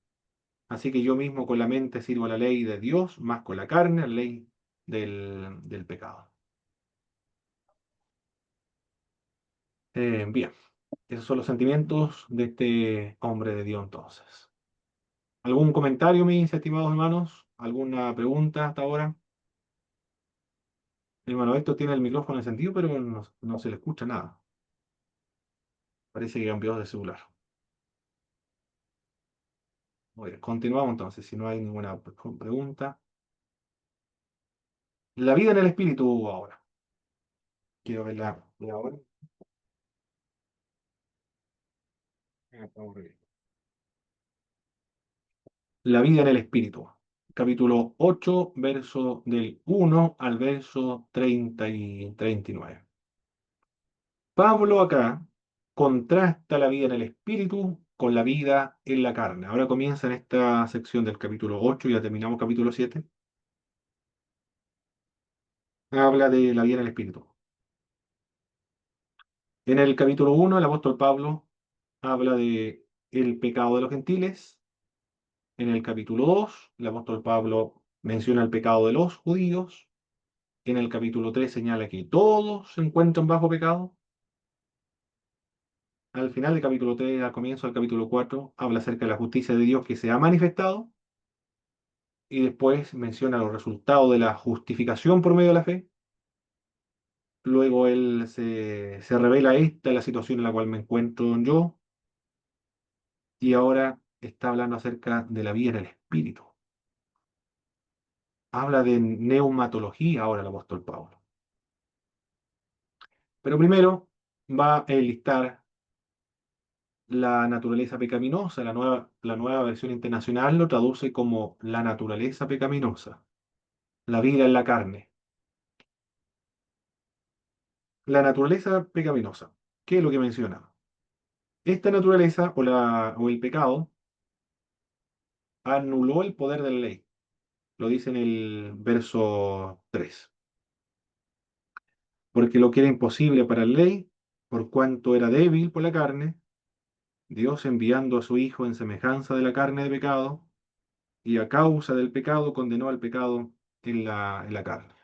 Así que yo mismo con la mente sirvo a la ley de Dios, más con la carne, a la ley del pecado. Bien, esos son los sentimientos de este hombre de Dios entonces. ¿Algún comentario, mis estimados hermanos? ¿Alguna pregunta hasta ahora? Hermano, esto tiene el micrófono encendido, pero no se le escucha nada. Parece que cambió de celular. Muy bien, continuamos entonces, si no hay ninguna pregunta. La vida en el espíritu ahora. Quiero verla ahora. Estamos re bien. La vida en el espíritu. Capítulo 8, verso del 1 al verso 30 y 39. Pablo acá contrasta la vida en el espíritu con la vida en la carne. Ahora comienza en esta sección del capítulo 8, ya terminamos capítulo 7. Habla de la vida en el espíritu. En el capítulo 1, el apóstol Pablo habla de el pecado de los gentiles. En el capítulo 2, el apóstol Pablo menciona el pecado de los judíos. En el capítulo 3 señala que todos se encuentran bajo pecado. Al final del capítulo 3, al comienzo del capítulo 4, habla acerca de la justicia de Dios que se ha manifestado, y después menciona los resultados de la justificación por medio de la fe. Luego él se revela: esta es la situación en la cual me encuentro yo, y ahora está hablando acerca de la vida en el espíritu. Habla de neumatología ahora el apóstol Pablo. Pero primero va a enlistar la naturaleza pecaminosa. La nueva versión internacional lo traduce como la naturaleza pecaminosa, la vida en la carne. La naturaleza pecaminosa, ¿qué es lo que menciona? Esta naturaleza o el pecado anuló el poder de la ley. Lo dice en el verso 3. Porque lo que era imposible para la ley, por cuanto era débil por la carne, Dios, enviando a su Hijo en semejanza de la carne de pecado, y a causa del pecado condenó al pecado en la carne.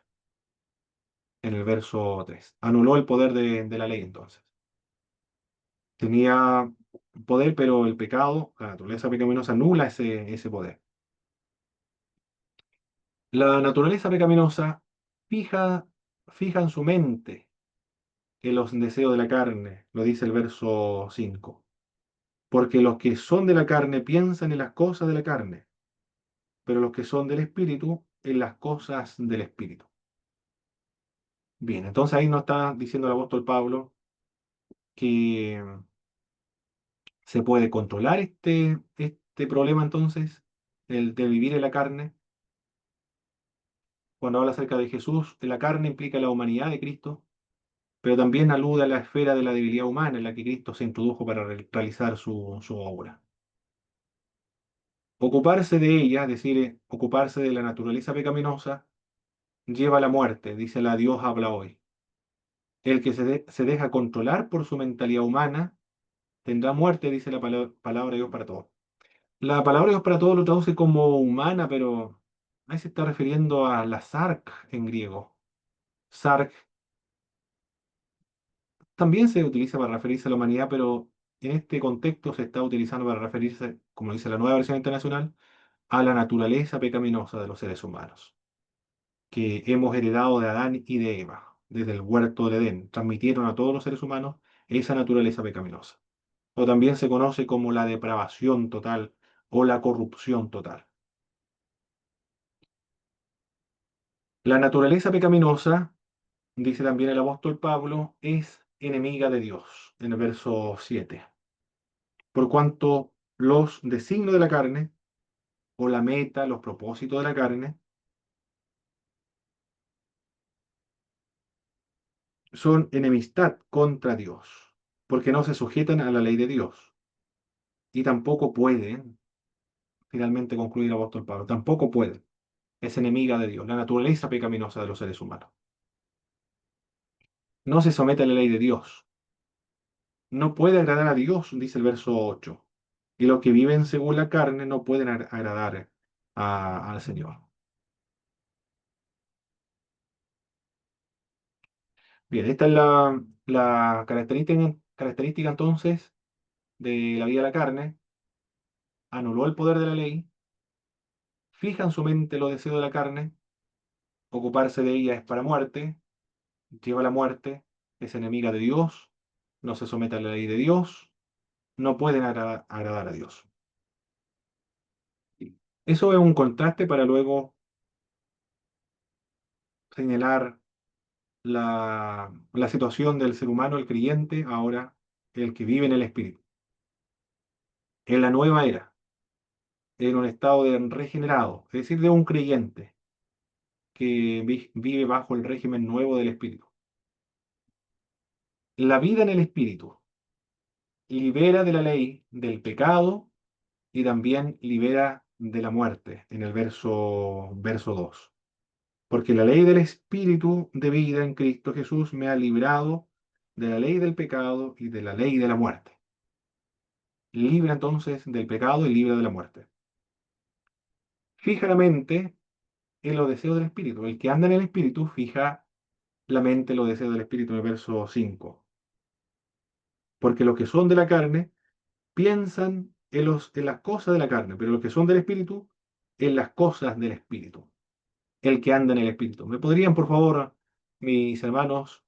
En el verso 3. Anuló el poder de la ley entonces. Tenía poder, pero el pecado, la naturaleza pecaminosa, anula ese poder. La naturaleza pecaminosa fija, fija en su mente en los deseos de la carne, lo dice el verso 5. Porque los que son de la carne piensan en las cosas de la carne, pero los que son del espíritu en las cosas del espíritu. Bien, entonces ahí nos está diciendo el apóstol Pablo que se puede controlar este problema entonces, el de vivir en la carne. Cuando habla acerca de Jesús, la carne implica la humanidad de Cristo, pero también alude a la esfera de la debilidad humana en la que Cristo se introdujo para realizar su obra. Ocuparse de ella, es decir, ocuparse de la naturaleza pecaminosa, lleva a la muerte, dice la Dios habla hoy. El que se deja controlar por su mentalidad humana tendrá muerte, dice la palabra de Dios para todos. La palabra de Dios para todos lo traduce como humana, pero ahí se está refiriendo a la sark en griego. Sark también se utiliza para referirse a la humanidad, pero en este contexto se está utilizando para referirse, como dice la nueva versión internacional, a la naturaleza pecaminosa de los seres humanos, que hemos heredado de Adán y de Eva, desde el huerto del Edén. Transmitieron a todos los seres humanos esa naturaleza pecaminosa. O también se conoce como la depravación total o la corrupción total. La naturaleza pecaminosa, dice también el apóstol Pablo, es enemiga de Dios, en el verso 7. Por cuanto los designios de la carne, o la meta, los propósitos de la carne, son enemistad contra Dios, porque no se sujetan a la ley de Dios. Y tampoco pueden, finalmente concluye el apóstol Pablo, tampoco pueden. Es enemiga de Dios, la naturaleza pecaminosa de los seres humanos. No se somete a la ley de Dios. No puede agradar a Dios, dice el verso 8. Y los que viven según la carne no pueden agradar al Señor. Bien, esta es la característica entonces de la vida de la carne. Anuló el poder de la ley, fija en su mente los deseos de la carne, ocuparse de ella es para muerte, lleva a la muerte, es enemiga de Dios, no se somete a la ley de Dios, no pueden agradar a Dios. Eso es un contraste para luego señalar la situación del ser humano, el creyente, ahora el que vive en el Espíritu. En la nueva era, en un estado de regenerado, es decir, de un creyente que vive bajo el régimen nuevo del Espíritu. La vida en el Espíritu libera de la ley del pecado y también libera de la muerte, en el verso 2. Porque la ley del Espíritu de vida en Cristo Jesús me ha librado de la ley del pecado y de la ley de la muerte. Libra entonces del pecado y libra de la muerte. Fija la mente en los deseos del Espíritu. El que anda en el Espíritu fija la mente en los deseos del Espíritu, en el verso 5. Porque los que son de la carne piensan en las cosas de la carne, pero los que son del Espíritu, en las cosas del Espíritu. El que anda en el Espíritu. ¿Me podrían, por favor, mis hermanos,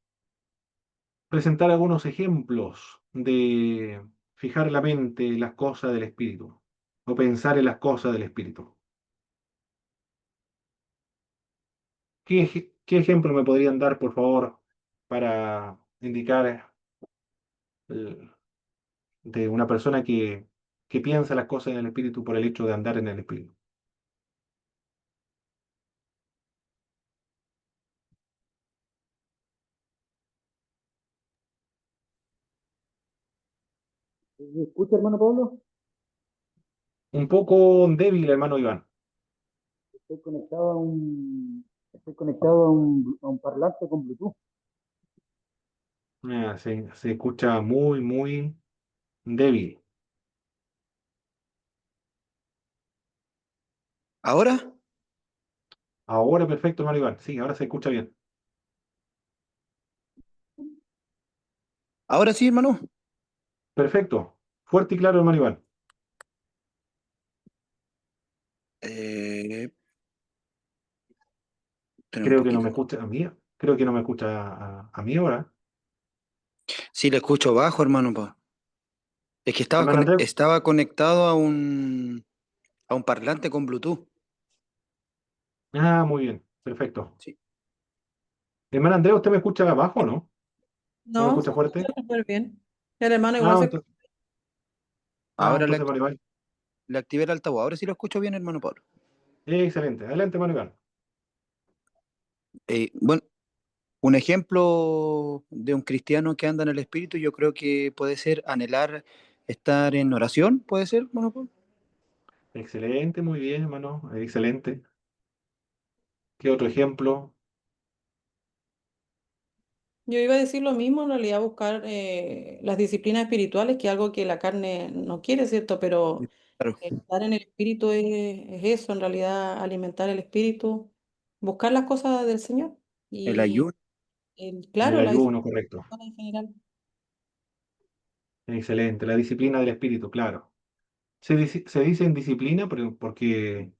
presentar algunos ejemplos de fijar la mente en las cosas del Espíritu o pensar en las cosas del Espíritu? ¿Qué ejemplo me podrían dar, por favor, para indicar eh, de una persona que piensa las cosas en el Espíritu por el hecho de andar en el Espíritu?
¿Me escucha, hermano Pablo?
Un poco débil, hermano Iván.
Estoy conectado estoy conectado a un parlante con Bluetooth.
Se escucha muy, muy débil.
¿Ahora?
Ahora perfecto, hermano Iván. Sí, ahora se escucha bien.
¿Ahora sí, hermano?
Perfecto. Fuerte y claro, hermano Iván.
Eh,
Pero un
Creo que no
poquito.
me escucha a mí. Creo que no me escucha a mí ahora.
Sí, le escucho bajo, hermano, po. Es que
Hermano Andrés.
estaba conectado a un parlante con Bluetooth.
Ah, muy bien. Perfecto.
Sí.
Hermano Andrés, ¿usted me escucha abajo o no? ¿O me
No, se
escucha
escucha
fuerte?
súper bien. El hermano igual
Ah,
se escucha.
entonces,
Ahora
entonces vale, vale.
le activé el altavoz. Ahora sí lo escucho bien, hermano Pablo.
Excelente. Adelante, hermano Iván.
Bueno, un ejemplo de un cristiano que anda en el espíritu, yo creo que puede ser anhelar estar en oración, puede ser, hermano Pablo.
Excelente, muy bien, hermano. Excelente. ¿Qué otro ejemplo?
Yo iba a decir lo mismo, en realidad buscar las disciplinas espirituales, que es algo que la carne no quiere, ¿cierto? Pero
Claro,
estar en el espíritu es eso, en realidad alimentar el espíritu, buscar las cosas del Señor.
el
Y
ayuno,
El
claro, la
ayuno,
disciplina
correcto.
en general.
Excelente. La disciplina del espíritu, claro. Se dice en disciplina porque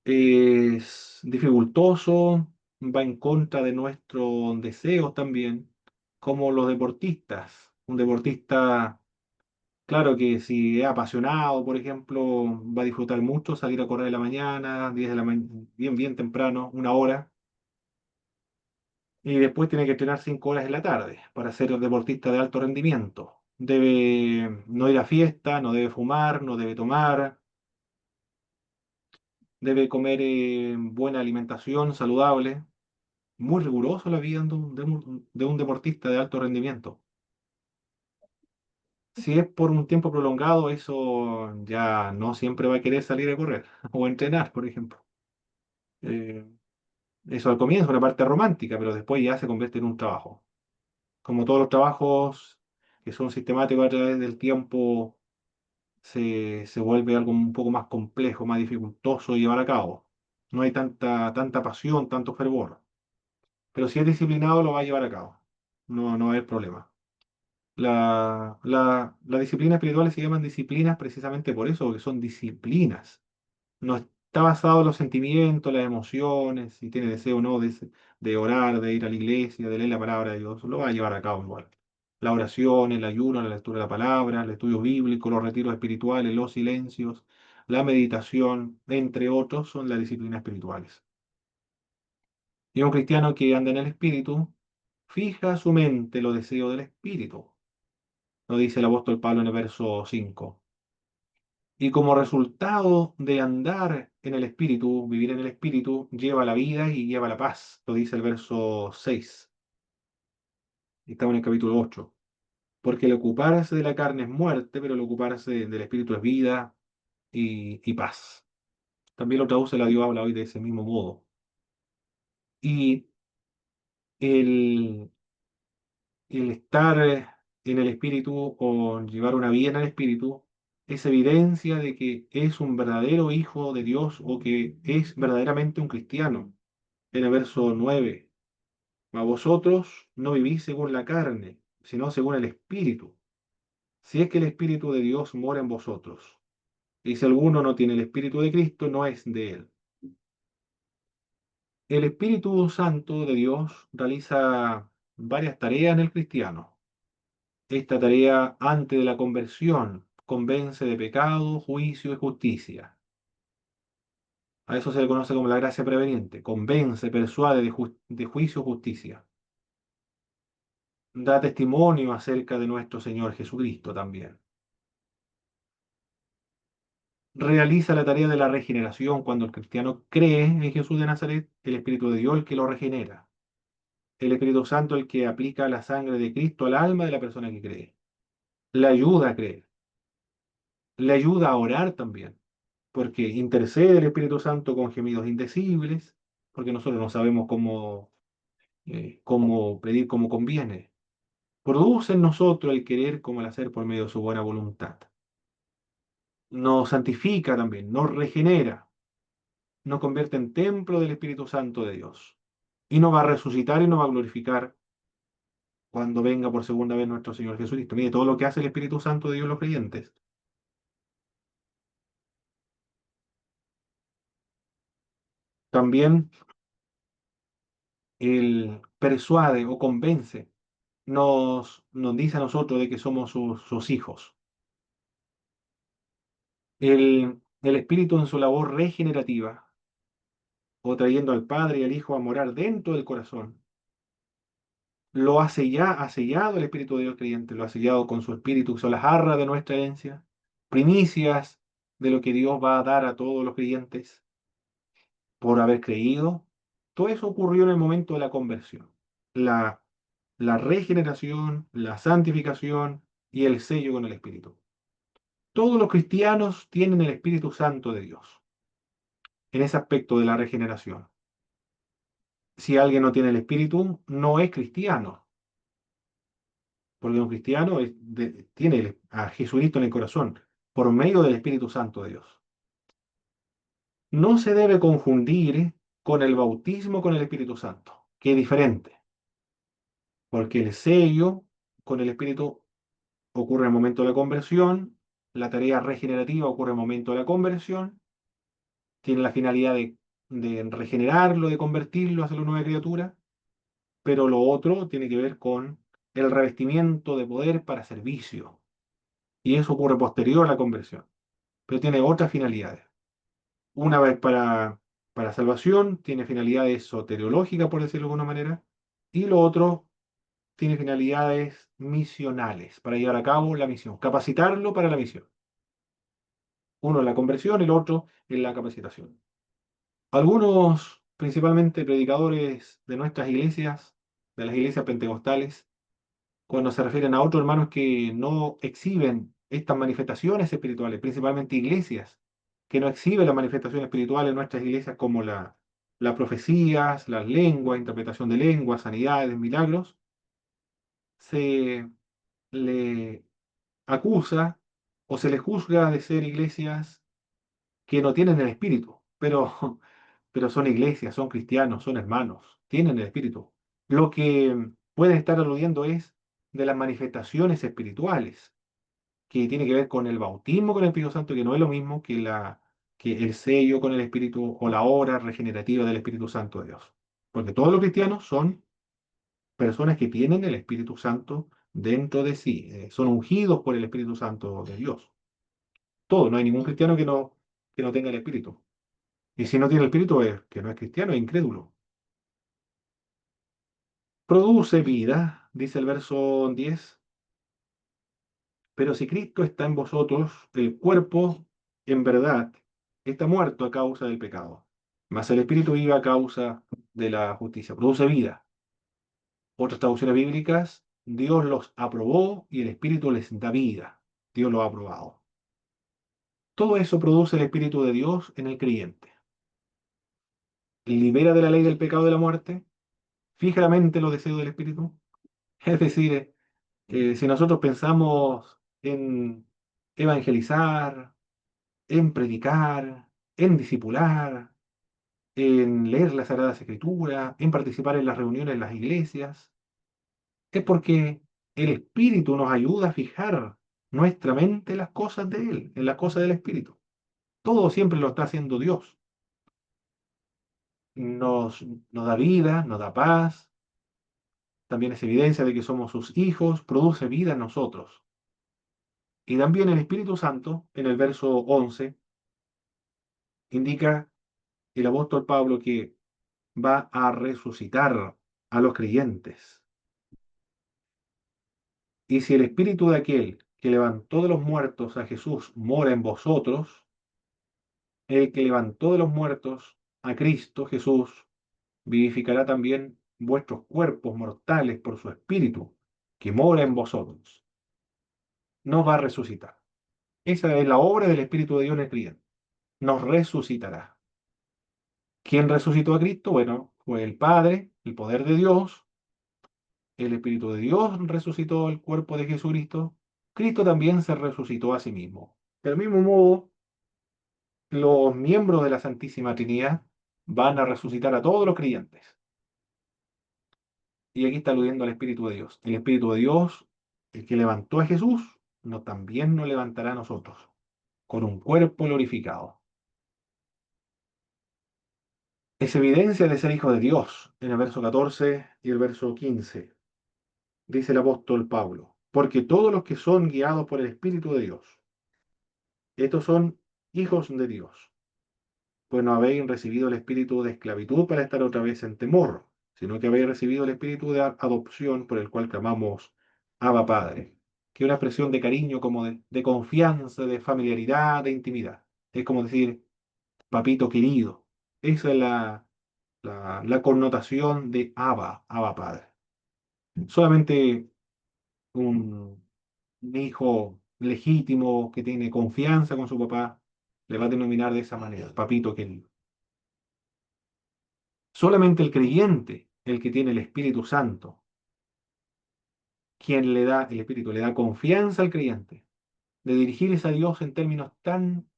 es dificultoso, va en contra de nuestros deseos también, como los deportistas. Un deportista, claro que si es apasionado, por ejemplo, va a disfrutar mucho salir a correr en la mañana, 10 de la bien, bien temprano, 1 hora, y después tiene que entrenar 5 horas en la tarde para ser un deportista de alto rendimiento. Debe no ir a fiesta, no debe fumar, no debe tomar, debe comer buena alimentación saludable. Muy riguroso la vida de un deportista de alto rendimiento. Si es por un tiempo prolongado, eso ya no siempre va a querer salir a correr o entrenar, por ejemplo. Eh, Eso al comienzo es una parte romántica, pero después ya se convierte en un trabajo. Como todos los trabajos que son sistemáticos a través del tiempo, se vuelve algo un poco más complejo, más dificultoso de llevar a cabo. No hay tanta pasión, tanto fervor. Pero si es disciplinado, lo va a llevar a cabo. No, no va a haber problema. Las disciplinas espirituales se llaman disciplinas precisamente por eso, porque son disciplinas. No está basado en los sentimientos, las emociones, si tiene deseo o no de orar, de ir a la iglesia, de leer la palabra de Dios, lo va a llevar a cabo igual. La oración, el ayuno, la lectura de la palabra, el estudio bíblico, los retiros espirituales, los silencios, la meditación, entre otros, son las disciplinas espirituales. Y un cristiano que anda en el espíritu, fija su mente en los deseos del espíritu, lo dice el apóstol Pablo en el verso 5. Y como resultado de andar en el Espíritu, vivir en el Espíritu, lleva la vida y lleva la paz, lo dice el verso 6. Estamos en el capítulo 8. Porque el ocuparse de la carne es muerte, pero el ocuparse del Espíritu es vida y paz. También lo traduce la Dios habla hoy de ese mismo modo. Y el, el estar en el Espíritu o llevar una vida en el Espíritu es evidencia de que es un verdadero hijo de Dios o que es verdaderamente un cristiano. En el verso 9, a vosotros no vivís según la carne, sino según el Espíritu, si es que el Espíritu de Dios mora en vosotros. Y si alguno no tiene el Espíritu de Cristo, no es de él. El Espíritu Santo de Dios realiza varias tareas en el cristiano. Esta tarea antes de la conversión convence de pecado, juicio y justicia. A eso se le conoce como la gracia preveniente. Convence, persuade de juicio y justicia. Da testimonio acerca de nuestro Señor Jesucristo también. Realiza la tarea de la regeneración cuando el cristiano cree en Jesús de Nazaret, el Espíritu de Dios el que lo regenera. El Espíritu Santo el que aplica la sangre de Cristo al alma de la persona que cree. Le ayuda a creer. Le ayuda a orar también, porque intercede el Espíritu Santo con gemidos indecibles, porque nosotros no sabemos cómo pedir como conviene. Produce en nosotros el querer como el hacer por medio de su buena voluntad. Nos santifica también, nos regenera, nos convierte en templo del Espíritu Santo de Dios. Y nos va a resucitar y nos va a glorificar cuando venga por segunda vez nuestro Señor Jesucristo. Mire todo lo que hace el Espíritu Santo de Dios en los creyentes. También Él persuade o convence, nos dice a nosotros de que somos sus hijos. El Espíritu en su labor regenerativa, o trayendo al Padre y al Hijo a morar dentro del corazón, lo ha sellado el Espíritu de Dios creyente, lo ha sellado con su Espíritu, que son las arras de nuestra herencia, primicias de lo que Dios va a dar a todos los creyentes por haber creído. Todo eso ocurrió en el momento de la conversión, la, la regeneración, la santificación y el sello con el Espíritu. Todos los cristianos tienen el Espíritu Santo de Dios en ese aspecto de la regeneración. Si alguien no tiene el Espíritu, no es cristiano, porque un cristiano tiene a Jesucristo en el corazón por medio del Espíritu Santo de Dios. No se debe confundir con el bautismo con el Espíritu Santo, que es diferente, porque el sello con el Espíritu ocurre en el momento de la conversión, la tarea regenerativa ocurre en el momento de la conversión, tiene la finalidad de regenerarlo, de convertirlo, hacerlo una nueva criatura, pero lo otro tiene que ver con el revestimiento de poder para servicio, y eso ocurre posterior a la conversión, pero tiene otras finalidades. Una vez para salvación, tiene finalidades soteriológicas, por decirlo de alguna manera, y lo otro tiene finalidades misionales, para llevar a cabo la misión, capacitarlo para la misión. Uno en la conversión, el otro en la capacitación. Algunos, principalmente predicadores de nuestras iglesias, de las iglesias pentecostales, cuando se refieren a otros hermanos que no exhiben estas manifestaciones espirituales, principalmente iglesias que no exhiben las manifestaciones espirituales en nuestras iglesias como las profecías, las lenguas, interpretación de lenguas, sanidades, milagros, se le acusa o se les juzga de ser iglesias que no tienen el espíritu, pero son iglesias, son cristianos, son hermanos, tienen el espíritu. Lo que pueden estar aludiendo es de las manifestaciones espirituales, que tiene que ver con el bautismo con el Espíritu Santo, que no es lo mismo que el sello con el Espíritu o la obra regenerativa del Espíritu Santo de Dios. Porque todos los cristianos son personas que tienen el Espíritu Santo dentro de sí, son ungidos por el Espíritu Santo de Dios. Todo, no hay ningún cristiano que no tenga el Espíritu. Y si no tiene el Espíritu, es que no es cristiano, es incrédulo. Produce vida, dice el verso 10, pero si Cristo está en vosotros, el cuerpo, en verdad, está muerto a causa del pecado, mas el Espíritu vive a causa de la justicia. Produce vida. Otras traducciones bíblicas, Dios los aprobó y el Espíritu les da vida. Dios lo ha aprobado. Todo eso produce el Espíritu de Dios en el creyente. Libera de la ley del pecado y de la muerte, fija la mente en los deseos del Espíritu. Es decir, si nosotros pensamos en evangelizar, en predicar, en discipular, en leer las Sagradas Escrituras, en participar en las reuniones en las iglesias, es porque el Espíritu nos ayuda a fijar nuestra mente en las cosas de Él, en las cosas del Espíritu. Todo siempre lo está haciendo Dios. Nos da vida, nos da paz, también es evidencia de que somos sus hijos, produce vida en nosotros. Y también el Espíritu Santo, en el verso 11, indica el apóstol Pablo que va a resucitar a los creyentes. Y si el espíritu de aquel que levantó de los muertos a Jesús mora en vosotros, el que levantó de los muertos a Cristo Jesús vivificará también vuestros cuerpos mortales por su espíritu que mora en vosotros. Nos va a resucitar. Esa es la obra del Espíritu de Dios en el creyente. Nos resucitará. ¿Quién resucitó a Cristo? Bueno, fue el Padre, el poder de Dios. El Espíritu de Dios resucitó el cuerpo de Jesucristo. Cristo también se resucitó a sí mismo. Del mismo modo, los miembros de la Santísima Trinidad van a resucitar a todos los creyentes. Y aquí está aludiendo al Espíritu de Dios. El Espíritu de Dios, el que levantó a Jesús, no, también nos levantará a nosotros, con un cuerpo glorificado. Es evidencia de ser hijo de Dios, en el verso 14 y el verso 15. Dice el apóstol Pablo, porque todos los que son guiados por el Espíritu de Dios, estos son hijos de Dios, pues no habéis recibido el espíritu de esclavitud para estar otra vez en temor, sino que habéis recibido el espíritu de adopción por el cual clamamos Abba Padre, que es una expresión de cariño, como de confianza, de familiaridad, de intimidad. Es como decir, papito querido. Esa es la connotación de Abba Padre. Solamente un hijo legítimo que tiene confianza con su papá le va a denominar de esa manera, papito querido. Solamente el creyente, el que tiene el Espíritu Santo, quien le da, el Espíritu le da confianza al creyente de dirigirse a Dios en términos tan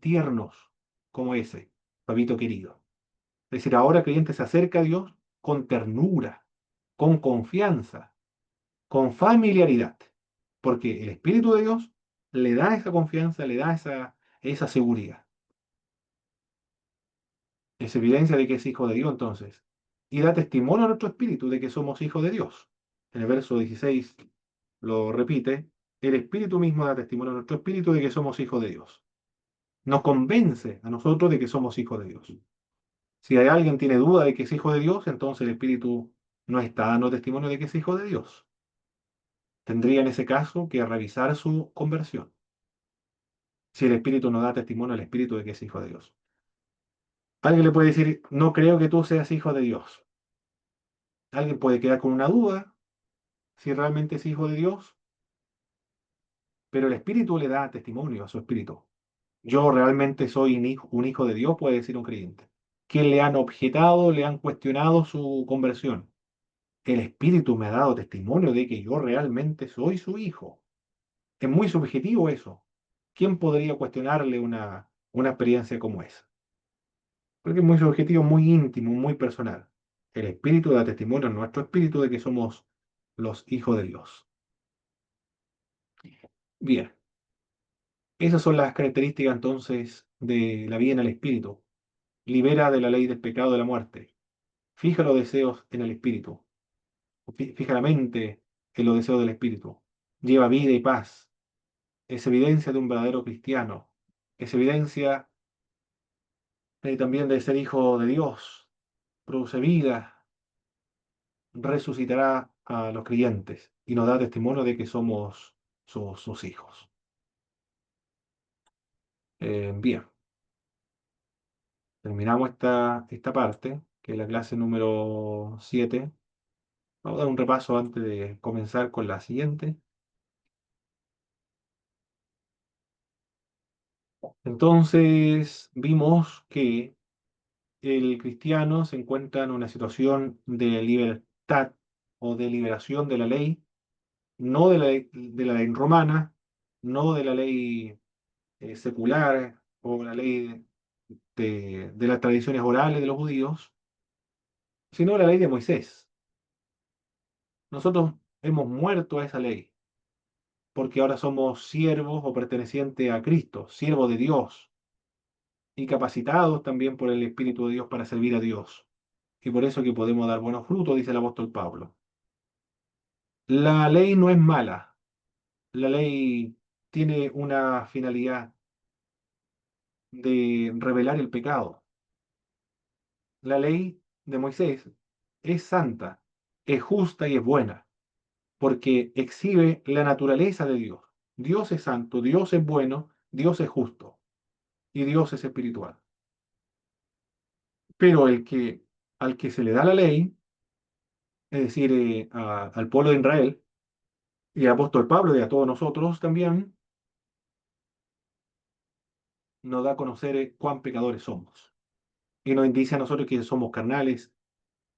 tiernos como ese, papito querido. Es decir, ahora el creyente se acerca a Dios con ternura, con confianza, con familiaridad, porque el Espíritu de Dios le da esa confianza, le da esa seguridad. Es evidencia de que es hijo de Dios entonces. Y da testimonio a nuestro espíritu de que somos hijos de Dios. En el verso 16 lo repite, el espíritu mismo da testimonio a nuestro espíritu de que somos hijos de Dios. Nos convence a nosotros de que somos hijos de Dios. Si hay alguien tiene duda de que es hijo de Dios, entonces el espíritu no está dando testimonio de que es hijo de Dios. Tendría en ese caso que revisar su conversión. Si el espíritu no da testimonio al espíritu de que es hijo de Dios. Alguien le puede decir, no creo que tú seas hijo de Dios. Alguien puede quedar con una duda si realmente es hijo de Dios, pero el Espíritu le da testimonio a su espíritu. Yo realmente soy un hijo de Dios, puede decir un creyente. Que le han objetado, le han cuestionado su conversión. El Espíritu me ha dado testimonio de que yo realmente soy su hijo. Es muy subjetivo eso. ¿Quién podría cuestionarle una experiencia como esa? Porque es muy subjetivo, muy íntimo, muy personal. El Espíritu da testimonio a nuestro espíritu de que somos los hijos de Dios. Bien. Esas son las características entonces de la vida en el espíritu. Libera de la ley del pecado y de la muerte. Fija los deseos en el espíritu. Fija la mente en los deseos del espíritu. Lleva vida y paz. Es evidencia de un verdadero cristiano. Es evidencia también de ser hijo de Dios. Produce vida. Resucitará a los creyentes y nos da testimonio de que somos sus hijos. Bien. Terminamos esta parte, que es la clase número 7. Vamos a dar un repaso antes de comenzar con la siguiente. Entonces, vimos que el cristiano se encuentra en una situación de libertad o de liberación de la ley, no de la ley romana, no de la ley secular o la ley de las tradiciones orales de los judíos, sino de la ley de Moisés. Nosotros hemos muerto a esa ley, porque ahora somos siervos o pertenecientes a Cristo, siervos de Dios, y capacitados también por el Espíritu de Dios para servir a Dios. Y por eso que podemos dar buenos frutos, dice el apóstol Pablo. La ley no es mala, la ley tiene una finalidad de revelar el pecado. La ley de Moisés es santa, es justa y es buena, porque exhibe la naturaleza de Dios. Dios es santo, Dios es bueno, Dios es justo y Dios es espiritual. Pero al que se le da la ley, es decir, al pueblo de Israel, y al apóstol Pablo y a todos nosotros también, nos da a conocer cuán pecadores somos. Y nos indica a nosotros que somos carnales,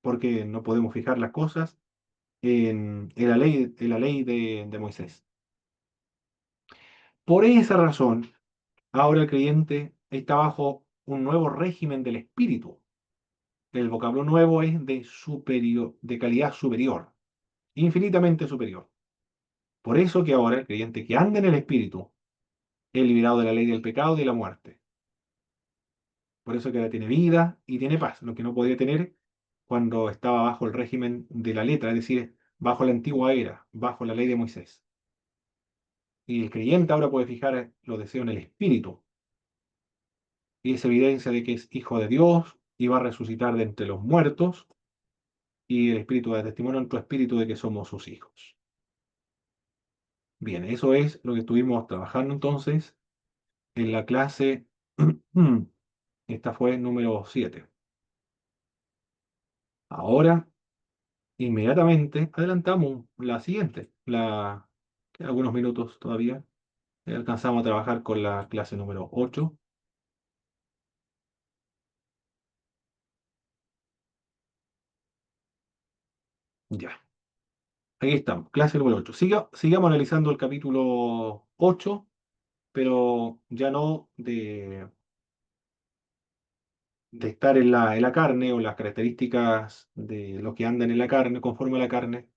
porque no podemos fijar las cosas en la ley de Moisés. Por esa razón, ahora el creyente está bajo un nuevo régimen del espíritu. El vocablo nuevo es de calidad superior, infinitamente superior. Por eso que ahora el creyente que anda en el espíritu es liberado de la ley del pecado y de la muerte. Por eso que ahora tiene vida y tiene paz, lo que no podía tener cuando estaba bajo el régimen de la letra, es decir, bajo la antigua era, bajo la ley de Moisés. Y el creyente ahora puede fijar los deseos en el Espíritu, y es evidencia de que es hijo de Dios y va a resucitar de entre los muertos, y el Espíritu da testimonio en tu espíritu de que somos sus hijos. Bien, eso es lo que estuvimos trabajando entonces en la clase. Esta fue número 7. Ahora, inmediatamente, adelantamos la siguiente, algunos minutos todavía. Alcanzamos a trabajar con la clase número 8. Ya, aquí estamos, clase número 8. Sigamos analizando el capítulo 8, pero ya no de estar en la carne o las características de lo que andan en la carne, conforme a la carne.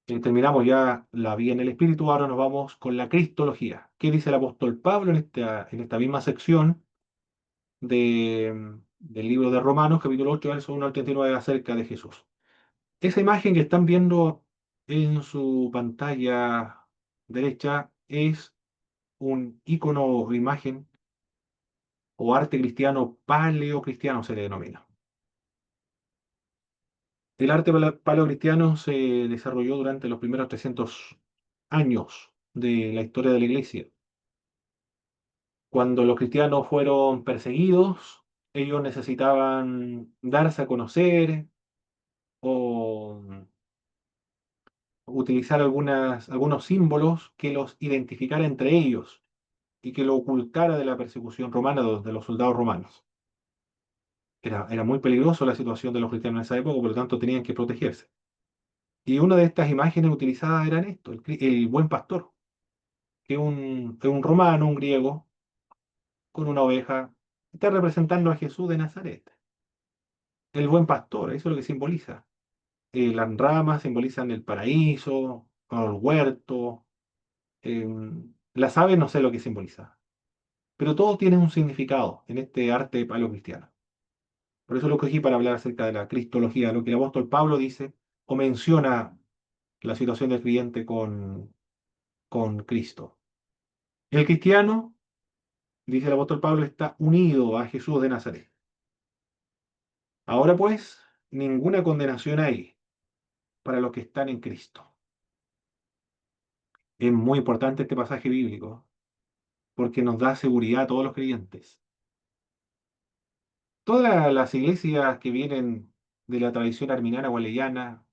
Terminamos ya la vía en el espíritu, ahora nos vamos con la cristología. ¿Qué dice el apóstol Pablo en esta misma sección del libro de Romanos, capítulo 8, verso 1 al 39, acerca de Jesús? Esa imagen que están viendo en su pantalla derecha es un icono o imagen o arte cristiano paleocristiano se le denomina. El arte paleocristiano se desarrolló durante los primeros 300 años de la historia de la Iglesia. Cuando los cristianos fueron perseguidos, ellos necesitaban darse a conocer o utilizar algunos símbolos que los identificara entre ellos y que lo ocultara de la persecución romana de los soldados romanos. Era muy peligroso la situación de los cristianos en esa época, por lo tanto tenían que protegerse. Y una de estas imágenes utilizadas era esto, el buen pastor, que es un romano, un griego, con una oveja, está representando a Jesús de Nazaret. El buen pastor, eso es lo que simboliza. Las ramas simbolizan el paraíso, o el huerto. Las aves no sé lo que simboliza, pero todo tiene un significado en este arte paleocristiano. Por eso lo cogí para hablar acerca de la cristología, lo que el apóstol Pablo dice o menciona la situación del creyente con Cristo. El cristiano, dice el apóstol Pablo, está unido a Jesús de Nazaret. Ahora pues, ninguna condenación hay para los que están en Cristo. Es muy importante este pasaje bíblico porque nos da seguridad a todos los creyentes. Todas las iglesias que vienen de la tradición arminiana waleyana,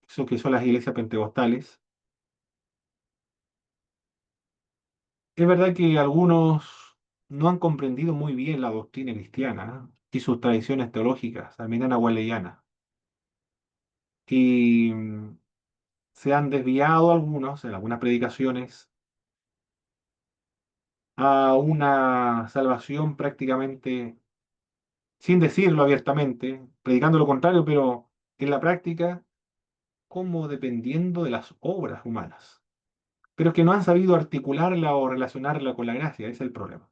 eso que son las iglesias pentecostales, es verdad que algunos no han comprendido muy bien la doctrina cristiana, ¿eh? Y sus tradiciones teológicas, arminiana waleyana. Y se han desviado algunos en algunas predicaciones a una salvación prácticamente sin decirlo abiertamente, predicando lo contrario, pero en la práctica como dependiendo de las obras humanas, pero que no han sabido articularla o relacionarla con la gracia, ese es el problema.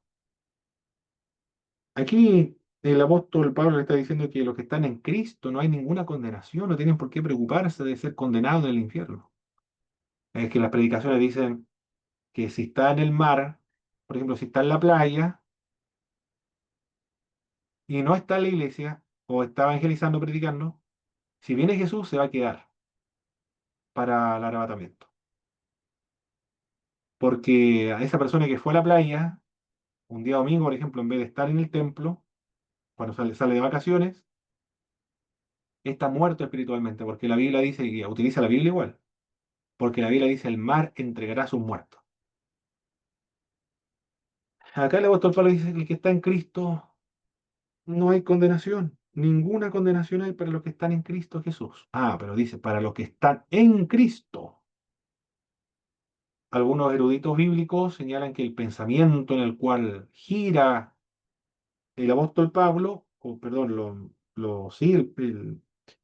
Aquí el apóstol Pablo le está diciendo que los que están en Cristo no hay ninguna condenación, no tienen por qué preocuparse de ser condenados en el infierno. Es que las predicaciones dicen que si está en el mar, por ejemplo, si está en la playa y no está en la iglesia o está evangelizando, predicando, si viene Jesús se va a quedar para el arrebatamiento. Porque a esa persona que fue a la playa, un día domingo, por ejemplo, en vez de estar en el templo, cuando sale de vacaciones, está muerto espiritualmente, porque la Biblia dice, y utiliza la Biblia igual, porque la Biblia dice, el mar entregará a sus muertos. Acá el apóstol Pablo dice, el que está en Cristo, no hay condenación, ninguna condenación hay para los que están en Cristo Jesús. Ah, pero dice, para los que están en Cristo. Algunos eruditos bíblicos señalan que el pensamiento en el cual gira el apóstol Pablo, o perdón, sí,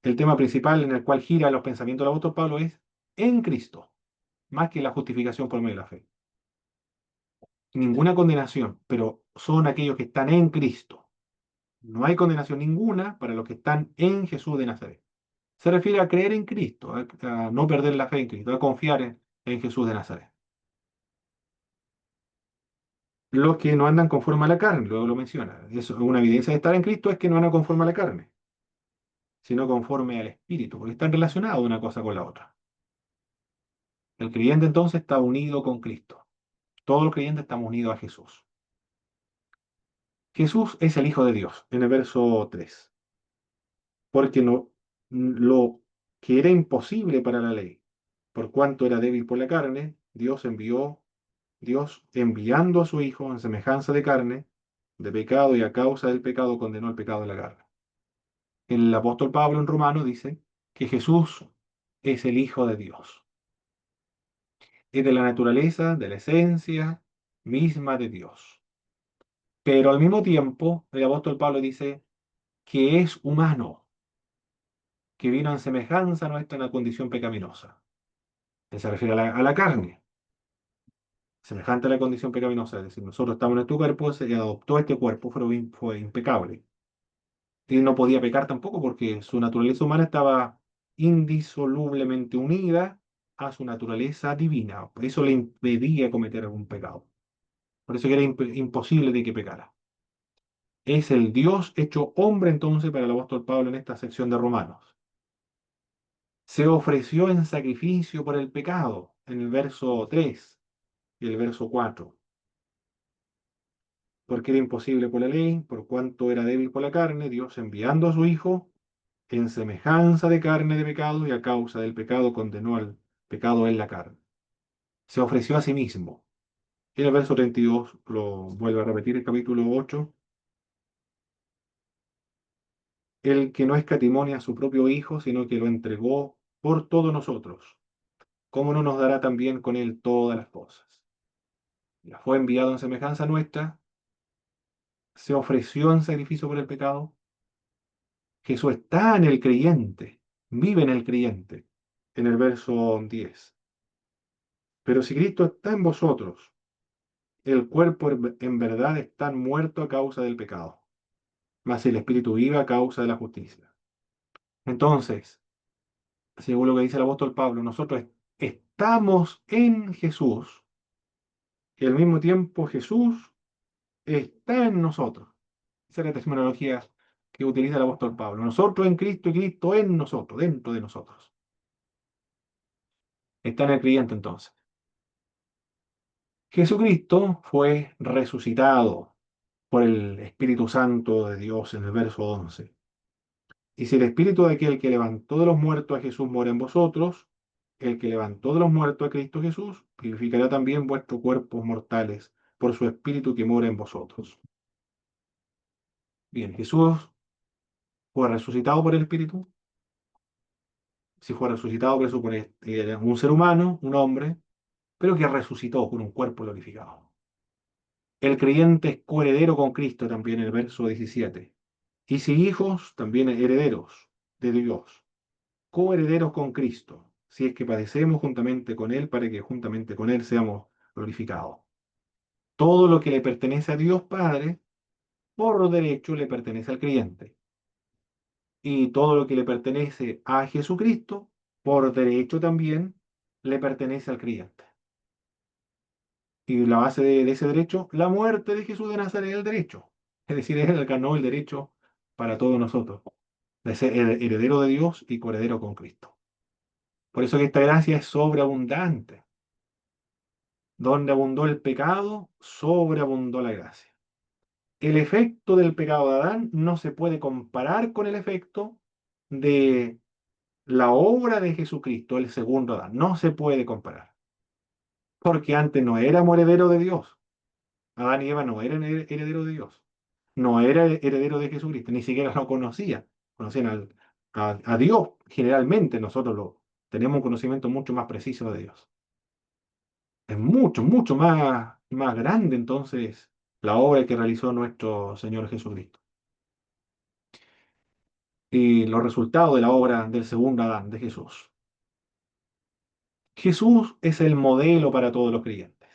el tema principal en el cual gira los pensamientos del apóstol Pablo es en Cristo, más que la justificación por medio de la fe. Ninguna condenación, pero son aquellos que están en Cristo. No hay condenación ninguna para los que están en Jesús de Nazaret. Se refiere a creer en Cristo, a no perder la fe en Cristo, a confiar en Jesús de Nazaret. Los que no andan conforme a la carne, luego lo menciona. Eso, una evidencia de estar en Cristo es que no andan conforme a la carne, sino conforme al Espíritu, porque están relacionados una cosa con la otra. El creyente entonces está unido con Cristo. Todos los creyentes estamos unidos a Jesús. Jesús es el Hijo de Dios, en el verso 3, porque no, lo que era imposible para la ley, por cuanto era débil por la carne, Dios enviando a su Hijo en semejanza de carne, de pecado y a causa del pecado condenó el pecado de la carne. El apóstol Pablo en Romano dice que Jesús es el Hijo de Dios. Es de la naturaleza, de la esencia misma de Dios. Pero al mismo tiempo, el apóstol Pablo dice que es humano, que vino en semejanza nuestra en la condición pecaminosa. Él se refiere a la carne, semejante a la condición pecaminosa. Es decir, nosotros estamos en este cuerpo, se adoptó este cuerpo, fue impecable. Y no podía pecar tampoco porque su naturaleza humana estaba indisolublemente unida a su naturaleza divina. Por eso le impedía cometer algún pecado. Por eso que era imposible de que pecara. Es el Dios hecho hombre entonces para el apóstol Pablo en esta sección de Romanos. Se ofreció en sacrificio por el pecado en el verso 3 y el verso 4. Porque era imposible por la ley, por cuanto era débil por la carne, Dios enviando a su Hijo en semejanza de carne de pecado y a causa del pecado condenó al pecado en la carne. Se ofreció a sí mismo. Y en el verso 32 lo vuelve a repetir el capítulo 8. El que no escatimonia a su propio Hijo, sino que lo entregó por todos nosotros. ¿Cómo no nos dará también con él todas las cosas? Ya fue enviado en semejanza nuestra, se ofreció en sacrificio por el pecado. Jesús está en el creyente, vive en el creyente, en el verso 10. Pero si Cristo está en vosotros, el cuerpo en verdad está muerto a causa del pecado, mas el espíritu vive a causa de la justicia. Entonces, según lo que dice el apóstol Pablo, nosotros estamos en Jesús y al mismo tiempo Jesús está en nosotros. Esa es la terminología que utiliza el apóstol Pablo. Nosotros en Cristo y Cristo en nosotros, dentro de nosotros. Está en el creyente entonces. Jesucristo fue resucitado por el Espíritu Santo de Dios en el verso 11. Y si el Espíritu de aquel que levantó de los muertos a Jesús mora en vosotros, el que levantó de los muertos a Cristo Jesús, vivificará también vuestros cuerpos mortales por su Espíritu que mora en vosotros. Bien, Jesús fue resucitado por el Espíritu. Si fue resucitado, presupone que era un ser humano, un hombre, pero que resucitó con un cuerpo glorificado. El creyente es coheredero con Cristo también en el verso 17. Y si hijos, también herederos de Dios, coherederos con Cristo, si es que padecemos juntamente con Él, para que juntamente con Él seamos glorificados. Todo lo que le pertenece a Dios Padre, por derecho le pertenece al creyente. Y todo lo que le pertenece a Jesucristo, por derecho también le pertenece al creyente. Y la base de ese derecho, la muerte de Jesús de Nazaret es el derecho. Es decir, es el que ganó el derecho para todos nosotros, de ser heredero de Dios y coheredero con Cristo. Por eso que esta gracia es sobreabundante. Donde abundó el pecado, sobreabundó la gracia. El efecto del pecado de Adán no se puede comparar con el efecto de la obra de Jesucristo, el segundo Adán. No se puede comparar. Porque antes no éramos herederos de Dios. Adán y Eva no eran herederos de Dios. No era heredero de Jesucristo, ni siquiera lo conocía. Conocían a Dios. Generalmente nosotros tenemos un conocimiento mucho más preciso de Dios. Es mucho, mucho más grande entonces la obra que realizó nuestro Señor Jesucristo. Y los resultados de la obra del segundo Adán, de Jesús. Jesús es el modelo para todos los creyentes.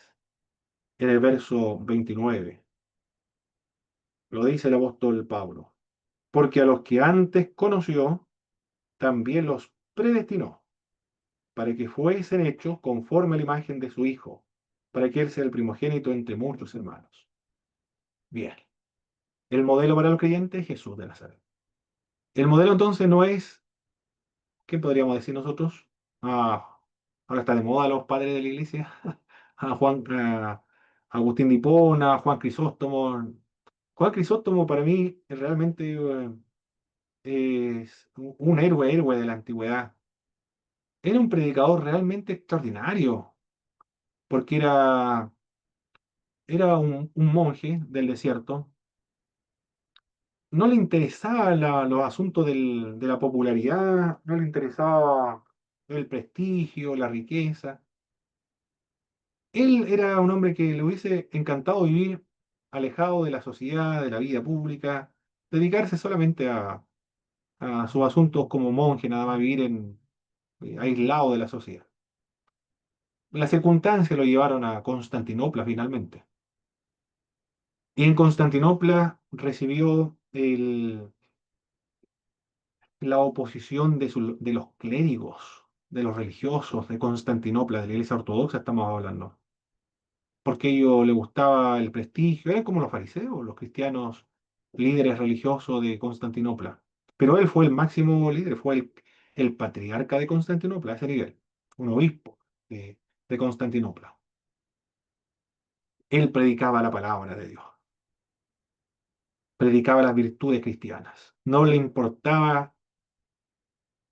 En el verso 29 lo dice el apóstol Pablo. porque a los que antes conoció, también los predestinó, para que fuesen hechos conforme a la imagen de su Hijo, para que Él sea el primogénito entre muchos hermanos. Bien, el modelo para los creyentes es Jesús de Nazaret. El modelo entonces no es, ¿qué podríamos decir nosotros? Ah, ahora está de moda los padres de la iglesia, a Agustín de Hipona, Juan Crisóstomo. Juan Crisóstomo para mí realmente es un héroe de la antigüedad. Era un predicador realmente extraordinario, porque era un monje del desierto. No le interesaban los asuntos de la popularidad, no le interesaba el prestigio, la riqueza. Él era un hombre que le hubiese encantado vivir alejado de la sociedad, de la vida pública, dedicarse solamente a sus asuntos como monje, nada más vivir aislado de la sociedad. Las circunstancias lo llevaron a Constantinopla finalmente. Y en Constantinopla recibió la oposición de los clérigos, de los religiosos de Constantinopla, de la Iglesia Ortodoxa estamos hablando, porque a ellos les gustaba el prestigio, eran como los fariseos, los cristianos líderes religiosos de Constantinopla. Pero él fue el máximo líder, fue el patriarca de Constantinopla a ese nivel, un obispo de Constantinopla. Él predicaba la palabra de Dios, predicaba las virtudes cristianas, no le importaba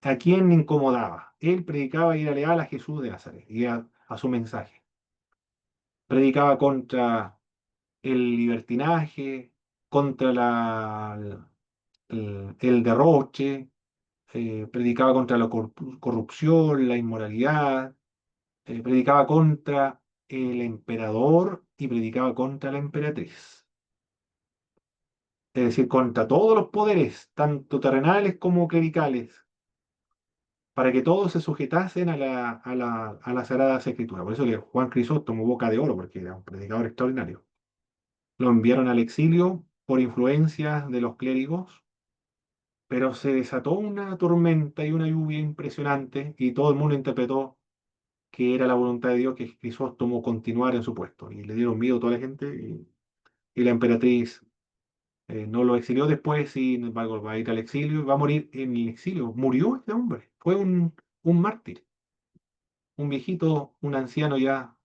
a quién incomodaba. Él predicaba y era leal a Jesús de Nazaret y a su mensaje. Predicaba contra el libertinaje, contra el derroche, predicaba contra la corrupción, la inmoralidad, predicaba contra el emperador y predicaba contra la emperatriz. Es decir, contra todos los poderes, tanto terrenales como clericales, para que todos se sujetasen a las Sagradas Escrituras. Por eso que Juan Crisóstomo, boca de oro, porque era un predicador extraordinario. Lo enviaron al exilio por influencia de los clérigos, pero se desató una tormenta y una lluvia impresionante y todo el mundo interpretó que era la voluntad de Dios que Crisóstomo continuara en su puesto. Y le dieron miedo a toda la gente y la emperatriz no lo exilió después, sin embargo va a ir al exilio y va a morir en el exilio. Murió este hombre, fue un mártir. Un viejito, un anciano ya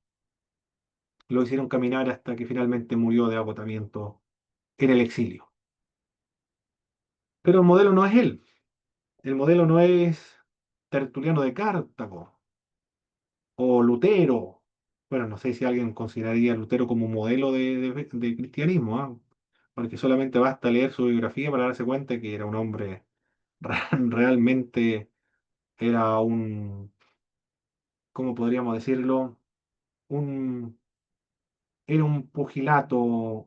lo hicieron caminar hasta que finalmente murió de agotamiento en el exilio. Pero el modelo no es él, el modelo no es Tertuliano de Cartago o Lutero. Bueno, no sé si alguien consideraría a Lutero como un modelo de cristianismo, ¿ah? Porque solamente basta leer su biografía para darse cuenta que era un hombre realmente, era ¿cómo podríamos decirlo? Un Era un pugilato,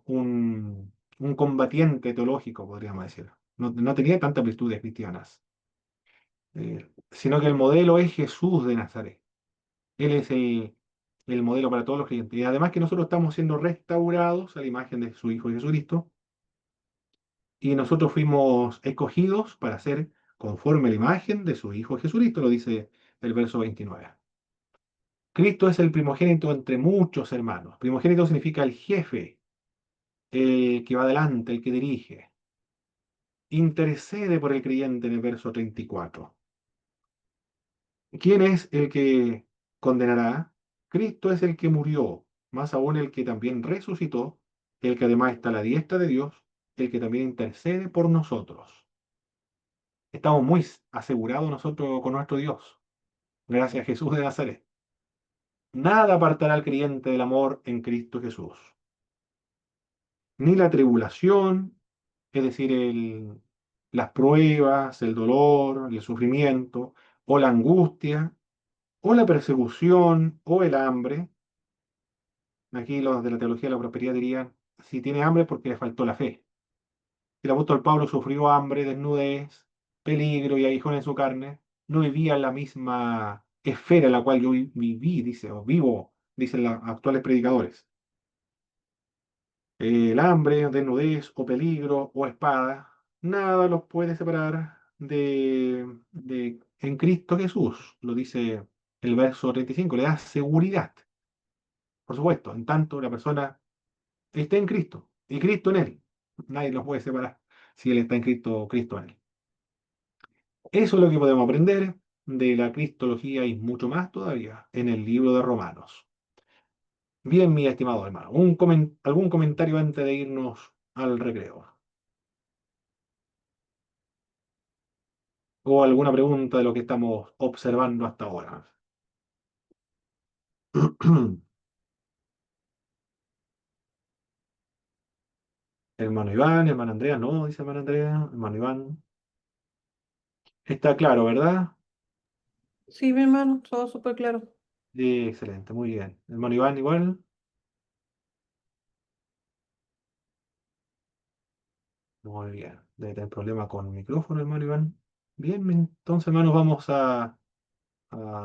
un combatiente teológico, podríamos decir. No tenía tantas virtudes cristianas, sino que el modelo es Jesús de Nazaret. Él es el modelo para todos los creyentes. Y además que nosotros estamos siendo restaurados a la imagen de su Hijo Jesucristo, y nosotros fuimos escogidos para ser conforme a la imagen de su Hijo Jesucristo, lo dice el verso 29. Cristo es el primogénito entre muchos hermanos. Primogénito significa el jefe, el que va adelante, el que dirige. Intercede por el creyente en el verso 34. ¿Quién es el que condenará? Cristo es el que murió, más aún el que también resucitó, el que además está a la diestra de Dios, el que también intercede por nosotros. Estamos muy asegurados nosotros con nuestro Dios, gracias a Jesús de Nazaret. Nada apartará al creyente del amor en Cristo Jesús. Ni la tribulación, es decir, las pruebas, el dolor, el sufrimiento, o la angustia, o la persecución, o el hambre. Aquí los de la teología de la prosperidad dirían, si tiene hambre es porque le faltó la fe. El apóstol Pablo sufrió hambre, desnudez, peligro y aguijón en su carne. No vivía en la misma esfera en la cual yo viví, dice, o vivo, dicen los actuales predicadores. El hambre, desnudez o peligro o espada nada los puede separar en Cristo Jesús, lo dice el verso 35, le da seguridad. Por supuesto, en tanto la persona esté en Cristo y Cristo en él. Nadie los puede separar si él está en Cristo, Cristo en él. Eso es lo que podemos aprender de la cristología y mucho más todavía en el libro de Romanos. Bien, mi estimado hermano, ¿algún comentario antes de irnos al recreo? ¿O alguna pregunta de lo que estamos observando hasta ahora? Hermano Iván, hermano Andrea, no, dice hermano Andrea, hermano Iván. Está claro, ¿verdad?
Sí, mi hermano, todo súper claro.
Sí, excelente, muy bien. Hermano Iván, igual. Muy bien. Debe tener problema con el micrófono, hermano Iván. Bien, entonces, hermanos, vamos a